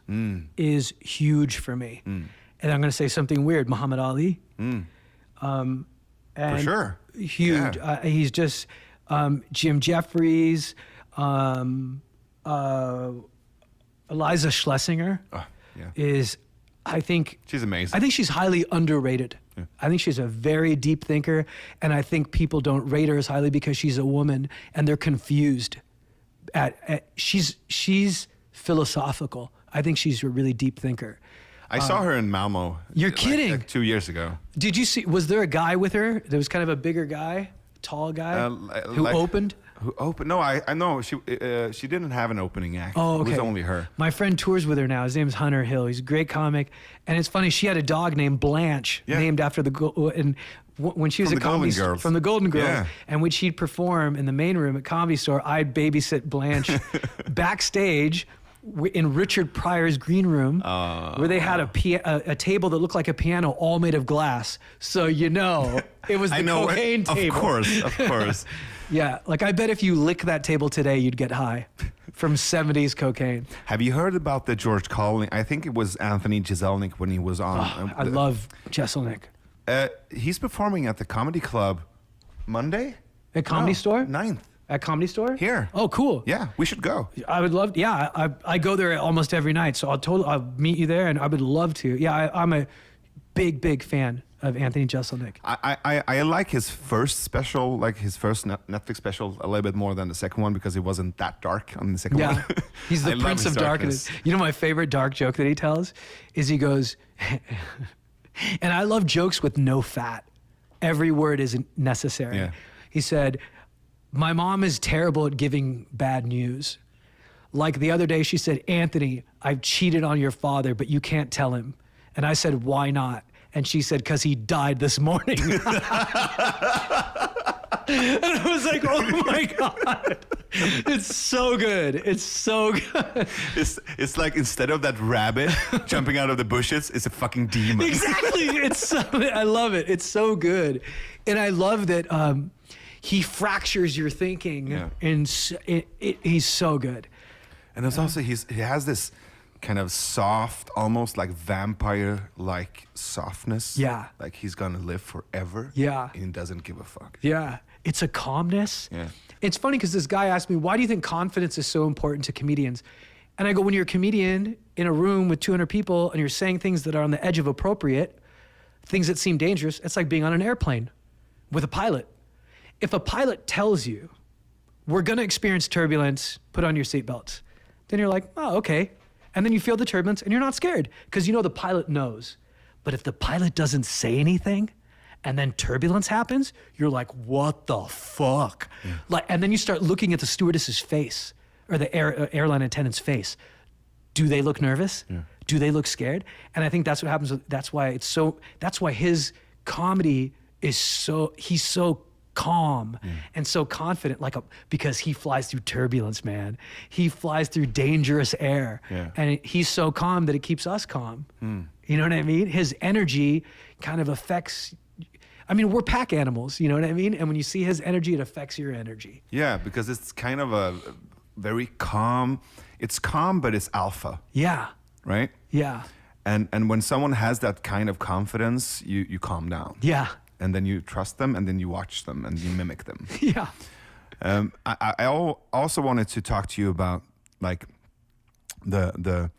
is huge for me. And I'm going to say something weird. Muhammad Ali. For sure. Huge. Yeah. He's just Jim Jeffries, Eliza Schlesinger is, I think... She's amazing. I think she's highly underrated. Yeah. I think she's a very deep thinker, and I think people don't rate her as highly because she's a woman, and they're confused. She's philosophical. I think she's a really deep thinker. I saw her in Malmo. You're kidding. Like 2 years ago. Did you see, was there a guy with her? There was kind of a bigger guy, tall guy, who opened? Who opened? No, I know she didn't have an opening act. Oh, okay. It was only her. My friend tours with her now. His name's Hunter Hill. He's a great comic, and it's funny. She had a dog named Blanche, named after when she was From the Golden Girls. From the Golden Girls, Yeah. and when she'd perform in the main room at Comedy Store, I'd babysit Blanche backstage in Richard Pryor's green room, where they had a table that looked like a piano, all made of glass. So it was the cocaine table. Of course. Yeah, like I bet if you lick that table today, you'd get high from 70s cocaine. Have you heard about the George Carlin? I think it was Anthony Jeselnik when he was on. I love Jeselnik. He's performing at the Comedy Club Monday? At Comedy Store? 9th. At Comedy Store? Here. Oh, cool. Yeah, we should go. I would love. Yeah, I go there almost every night, so I'll meet you there, and I would love to. Yeah, I'm a big fan of Anthony Jeselnik. I like his first special, like his first Netflix special, a little bit more than the second one because it wasn't that dark on the second one. He's the prince of darkness. You know, my favorite dark joke that he tells is he goes, and I love jokes with no fat. Every word isn't necessary. Yeah. He said, my mom is terrible at giving bad news. Like the other day, she said, Anthony, I've cheated on your father, but you can't tell him. And I said, why not? And she said, because he died this morning. And I was like, oh my God. It's so good. It's so good. It's like instead of that rabbit jumping out of the bushes, it's a fucking demon. Exactly. I love it. It's so good. And I love that he fractures your thinking. Yeah. And he's so good. And there's also, he has this kind of soft, almost like vampire-like softness. Yeah. Like he's gonna live forever. Yeah. And he doesn't give a fuck. Yeah. It's a calmness. Yeah. It's funny because this guy asked me, why do you think confidence is so important to comedians? And I go, when you're a comedian in a room with 200 people and you're saying things that are on the edge of appropriate, things that seem dangerous, it's like being on an airplane with a pilot. If a pilot tells you, we're gonna experience turbulence, put on your seatbelts, then you're like, oh, okay. And then you feel the turbulence and you're not scared because you know the pilot knows. But if the pilot doesn't say anything and then turbulence happens, you're like, what the fuck? Yeah. And then you start looking at the stewardess's face or the airline attendant's face. Do they look nervous? Yeah. Do they look scared? And I think that's what happens. That's why his comedy is he's so calm and so confident, because he flies through turbulence, man. He flies through dangerous air, and he's so calm that it keeps us calm. You know what I mean? His energy kind of affects. I mean, we're pack animals. You know what I mean? And when you see his energy, it affects your energy. Yeah, because it's kind of a very calm. It's calm, but it's alpha. Yeah. Right. Yeah. And when someone has that kind of confidence, you calm down. Yeah. And then you trust them, and then you watch them, and you mimic them. Yeah. I also wanted to talk to you about like the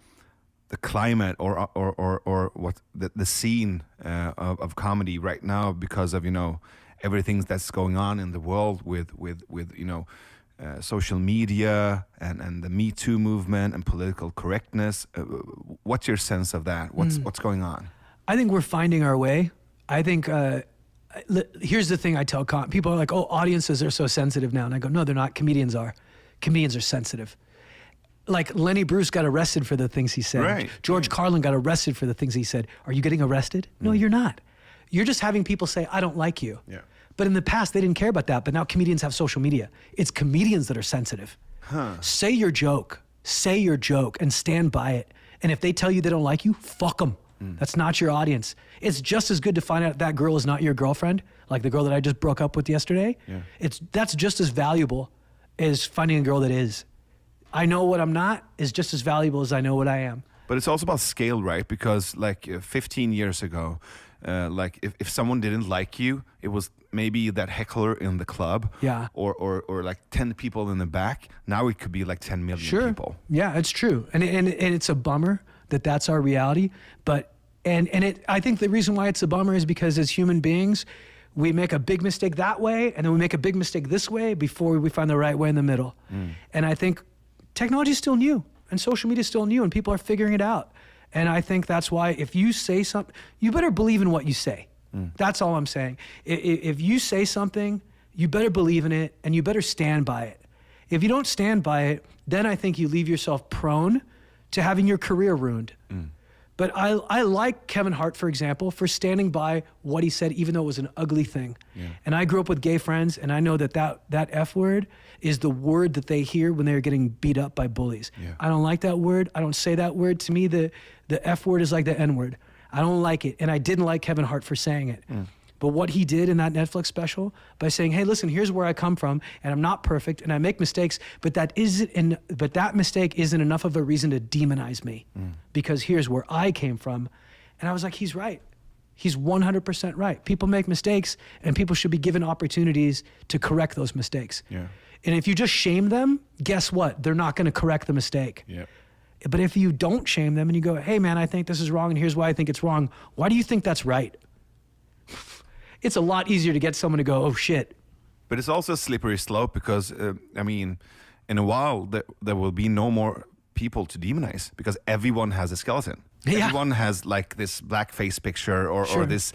climate or what the scene of comedy right now because of everything that's going on in the world with social media and the Me Too movement and political correctness. What's your sense of that? What's going on? I think we're finding our way. I think. Here's the thing I tell people are like, oh, audiences are so sensitive now. And I go, no, they're not. Comedians are. Comedians are sensitive. Like Lenny Bruce got arrested for the things he said. Right. George Carlin got arrested for the things he said. Are you getting arrested? No, you're not. You're just having people say, I don't like you. Yeah. But in the past, they didn't care about that. But now comedians have social media. It's comedians that are sensitive. Say your joke. Say your joke and stand by it. And if they tell you they don't like you, fuck them. That's not your audience. It's just as good to find out that girl is not your girlfriend, like the girl that I just broke up with yesterday. Yeah. That's just as valuable as finding a girl that is. I know what I'm not is just as valuable as I know what I am. But it's also about scale, right? Because 15 years ago, if someone didn't like you, it was maybe that heckler in the club, or like 10 people in the back. Now it could be like 10 million people. Yeah, it's true, and it's a bummer that that's our reality. But I think the reason why it's a bummer is because as human beings, we make a big mistake that way, and then we make a big mistake this way before we find the right way in the middle. And I think technology is still new, and social media is still new, and people are figuring it out. And I think that's why if you say something, you better believe in what you say. That's all I'm saying. If you say something you better believe in it and you better stand by it. If you don't stand by it, then I think you leave yourself prone to having your career ruined. But I like Kevin Hart, for example, for standing by what he said, even though it was an ugly thing. Yeah. And I grew up with gay friends, and I know that F word is the word that they hear when they're getting beat up by bullies. Yeah. I don't like that word. I don't say that word. To me, the F word is like the N word. I don't like it. And I didn't like Kevin Hart for saying it. But what he did in that Netflix special by saying, hey, listen, here's where I come from, and I'm not perfect, and I make mistakes, but that mistake isn't enough of a reason to demonize me, because here's where I came from. And I was like, he's right. He's 100% right. People make mistakes, and people should be given opportunities to correct those mistakes. Yeah. And if you just shame them, guess what? They're not going to correct the mistake. Yeah. But if you don't shame them and you go, hey, man, I think this is wrong, and here's why I think it's wrong. Why do you think that's right? It's a lot easier to get someone to go, oh, shit. But it's also a slippery slope because, I mean, in a while, there will be no more people to demonize because everyone has a skeleton. Yeah. Everyone has like this blackface picture or this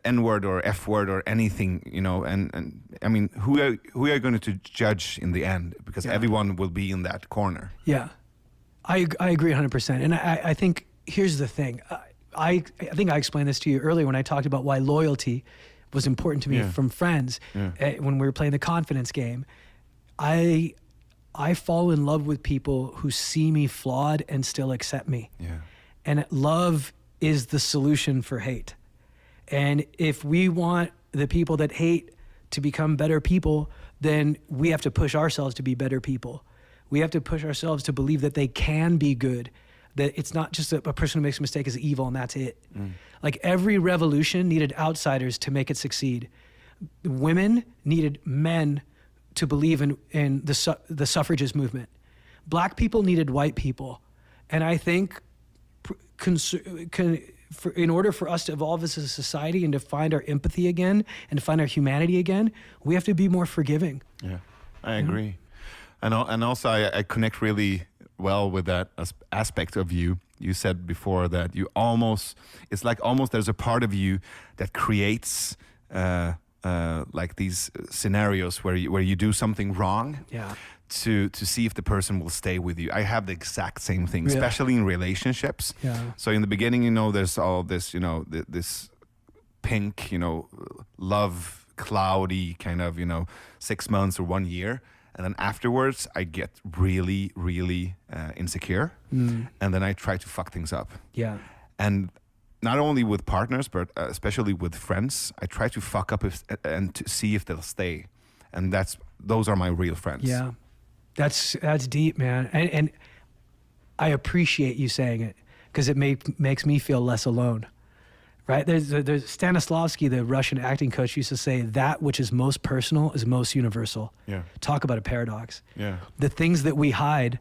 N-word or F-word or anything, you know, and I mean, who are you going to judge in the end? Because everyone will be in that corner. Yeah, I agree 100%. And I think here's the thing. I think I explained this to you earlier when I talked about why loyalty was important to me from friends when we were playing the confidence game. I fall in love with people who see me flawed and still accept me. Yeah. And love is the solution for hate. And if we want the people that hate to become better people, then we have to push ourselves to be better people. We have to push ourselves to believe that they can be good, that it's not just a person who makes a mistake is evil and that's it. Like every revolution needed outsiders to make it succeed. Women needed men to believe in the suffragist movement. Black people needed white people. And I think in order for us to evolve as a society and to find our empathy again and to find our humanity again, we have to be more forgiving. Yeah, I agree. And also I connect really well with that aspect of you. You said before that it's like almost there's a part of you that creates like these scenarios where you do something wrong to see if the person will stay with you. I have the exact same thing, especially in relationships. Yeah. So in the beginning, you know, there's all this, you know, this pink, you know, love, cloudy kind of, you know, 6 months or 1 year. And then afterwards, I get really, really insecure. And then I try to fuck things up. Yeah. And not only with partners, but especially with friends, I try to fuck up and to see if they'll stay. And those are my real friends. Yeah. That's deep, man. And I appreciate you saying it because it makes me feel less alone. Right? There's Stanislavski, the Russian acting coach, used to say, that which is most personal is most universal. Yeah. Talk about a paradox. Yeah. The things that we hide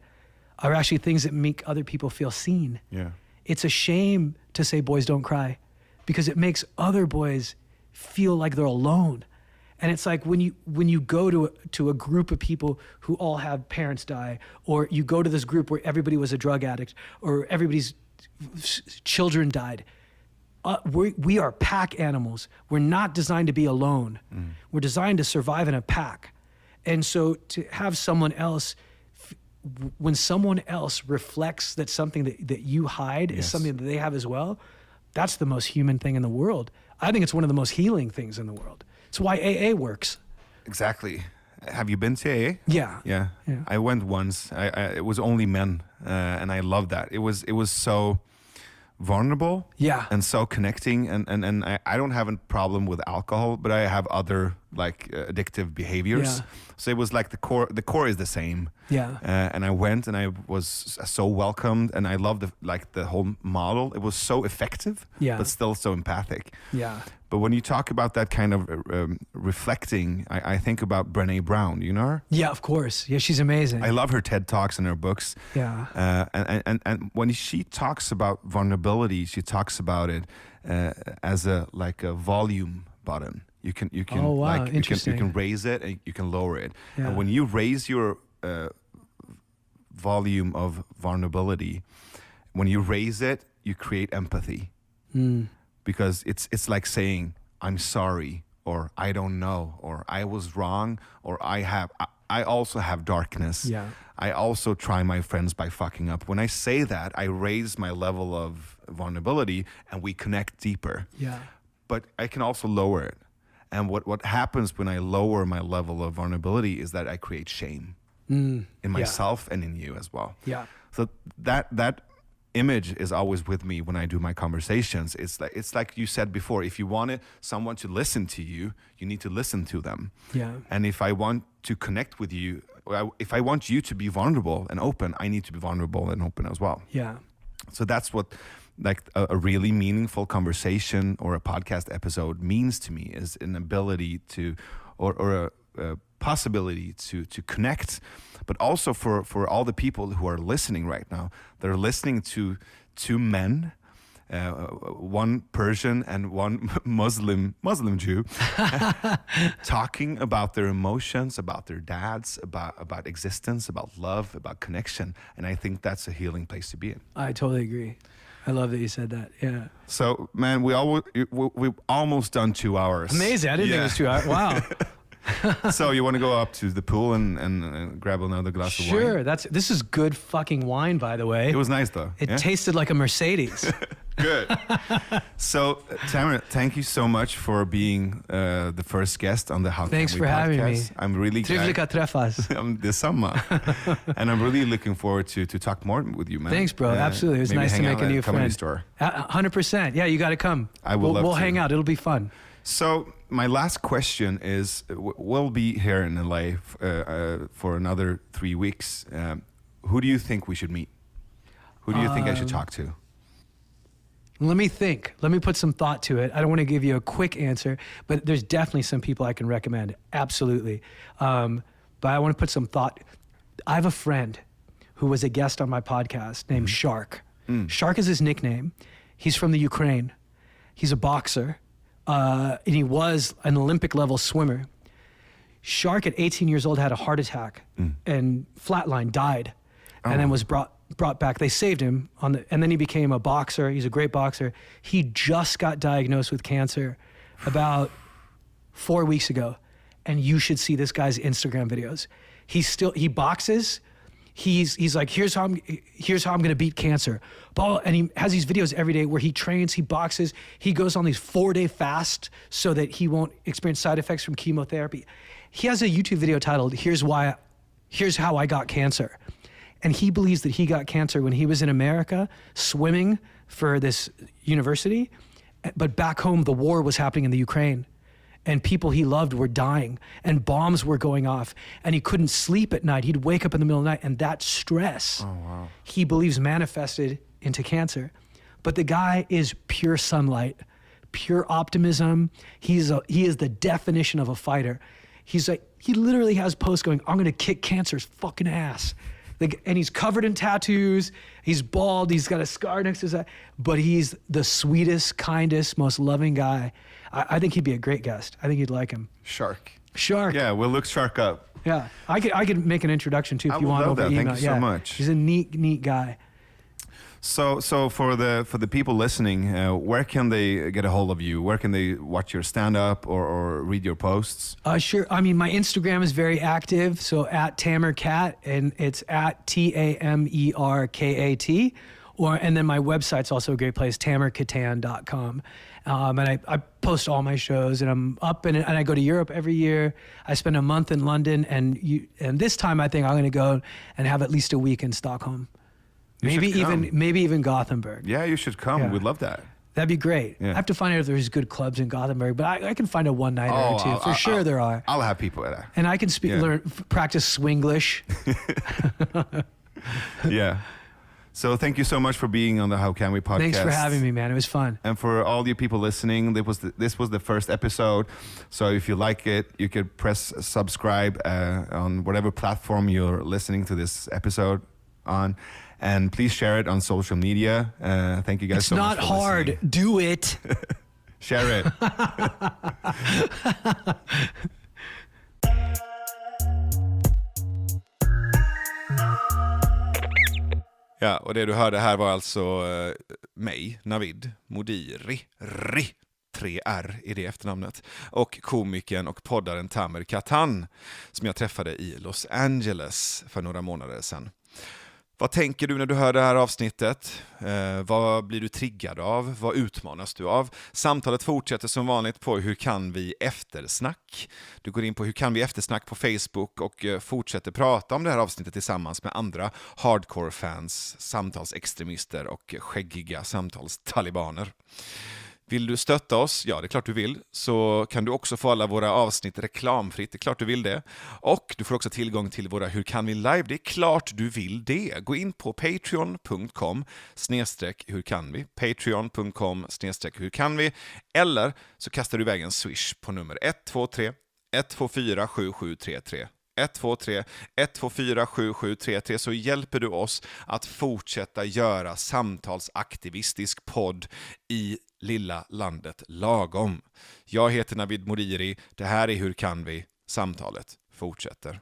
are actually things that make other people feel seen. Yeah. It's a shame to say boys don't cry because it makes other boys feel like they're alone. And it's like when you go to a group of people who all have parents die, or you go to this group where everybody was a drug addict or everybody's children died. We are pack animals. We're not designed to be alone. We're designed to survive in a pack. And so to have someone else, when someone else reflects that something that you hide is something that they have as well, that's the most human thing in the world. I think it's one of the most healing things in the world. It's why AA works. Exactly. Have you been to AA? Yeah. Yeah. I went once. It was only men, and I loved that. It was so vulnerable and so connecting, and I don't have a problem with alcohol, but I have other like addictive behaviors. So it was like the core is the same. And I went and I was so welcomed, and I loved the whole model. It was so effective, but still so empathic. But when you talk about that kind of reflecting, I think about Brené Brown. You know her? Yeah, of course. Yeah, she's amazing. I love her TED Talks and her books. Yeah. And when she talks about vulnerability, she talks about it as a volume button. You can oh, wow. you can raise it and you can lower it. And when you raise your volume of vulnerability, when you raise it, you create empathy. Because it's like saying, I'm sorry, or I don't know, or I was wrong, or I also have darkness. Yeah. I also try my friends by fucking up. When I say that, I raise my level of vulnerability and we connect deeper. Yeah. But I can also lower it. And what happens when I lower my level of vulnerability is that I create shame in myself and in you as well. Yeah. So that image is always with me when I do my conversations. It's like you said before, if you want someone to listen to you, you need to listen to them. Yeah. And if I want to connect with you, if I want you to be vulnerable and open, I need to be vulnerable and open as well. Yeah. So that's what like a really meaningful conversation or a podcast episode means to me, is an ability to, or a possibility to connect, but also for all the people who are listening right now. They're listening to two men, one Persian and one Muslim Jew, talking about their emotions, about their dads, about existence, about love, about connection. And I think that's a healing place to be in. I totally agree. I love that you said that. Yeah. So, man, we've almost done 2 hours. Amazing. I didn't think it was 2 hours. Wow. So you want to go up to the pool and grab another glass of wine? Sure. This is good fucking wine, by the way. It was nice, though. It tasted like a Mercedes. Good. So, Tamer, thank you so much for being the first guest on the How Thanks Can We for podcast. having me. I'm really Trevligt att träffas. Detsamma. And I'm really looking forward to talk more with you, man. Thanks, bro. Absolutely. It was maybe nice to hang make out a new at comedy friend. store. 100%. Yeah, you got to come. I would love We'll to. hang out. It'll be fun. So my last question is, we'll be here in LA for another 3 weeks. Who do you think we should meet? Who do you think I should talk to? Let me think. Let me put some thought to it. I don't want to give you a quick answer, but there's definitely some people I can recommend. Absolutely. But I want to put some thought. I have a friend who was a guest on my podcast named Shark. Shark is his nickname. He's from the Ukraine. He's a boxer. And he was an Olympic level swimmer. Shark at 18 years old had a heart attack and flatline, died, and then was brought back. They saved him and then he became a boxer. He's a great boxer. He just got diagnosed with cancer about 4 weeks ago, and you should see this guy's Instagram videos. He boxes. He's like, here's how I'm gonna beat cancer. And he has these videos every day where he trains, he boxes, he goes on these 4-day fasts so that he won't experience side effects from chemotherapy. He has a YouTube video titled, Here's How I Got Cancer. And he believes that he got cancer when he was in America swimming for this university, but back home the war was happening in the Ukraine. And people he loved were dying, and bombs were going off, and he couldn't sleep at night. He'd wake up in the middle of the night, and that stress, he believes, manifested into cancer. But the guy is pure sunlight, pure optimism. He is the definition of a fighter. He's like, he literally has posts going, I'm gonna kick cancer's fucking ass. And he's covered in tattoos, he's bald, he's got a scar next to his eye, but he's the sweetest, kindest, most loving guy. I think he'd be a great guest. I think you'd like him. Shark. Yeah, we'll look Shark up. Yeah, I could make an introduction too if I you would want love over that. email. Thank you so much. He's a neat guy. So for the people listening, where can they get a hold of you? Where can they watch your stand-up or read your posts? Sure. I mean, my Instagram is very active. So at Tamer Kat, and it's at TAMERKAT. And then my website's also a great place, tamerkattan.com. And I post all my shows, and I'm up, and I go to Europe every year. I spend a month in London, and this time I think I'm going to go and have at least a week in Stockholm. Maybe even Gothenburg. Yeah, you should come. Yeah. We'd love that. That'd be great. Yeah. I have to find out if there's good clubs in Gothenburg, but I can find a one-nighter or two. For sure there are. I'll have people there. And I can practice Swinglish. Yeah. So thank you so much for being on the How Can We podcast. Thanks for having me, man. It was fun. And for all you people listening, this was the first episode. So if you like it, you could press subscribe on whatever platform you're listening to this episode on. And please share it on social media. Thank you guys so much. It's not hard. Listening. Do it. Share it. Ja, och det du hörde här var alltså mig, Navid Modiri. 3 R i det efternamnet. Och komikern och poddaren Tamer Kattan som jag träffade i Los Angeles för några månader sedan. Vad tänker du när du hör det här avsnittet? Vad blir du triggad av? Vad utmanas du av? Samtalet fortsätter som vanligt på Hur kan vi eftersnack? Du går in på Hur kan vi eftersnack på Facebook och fortsätter prata om det här avsnittet tillsammans med andra hardcore-fans, samtalsextremister och skäggiga samtalstalibaner. Vill du stötta oss? Ja, det är klart du vill. Så kan du också få alla våra avsnitt reklamfritt. Det är klart du vill det. Och du får också tillgång till våra Hur kan vi live? Det är klart du vill det. Gå in på patreon.com/hurkanvi. Patreon.com/hurkanvi. Eller så kastar du iväg en swish på nummer 123 124 7733. 123 124 7733 så hjälper du oss att fortsätta göra samtalsaktivistisk podd i lilla landet lagom. Jag heter Navid Modiri. Det här är Hur kan vi? Samtalet fortsätter.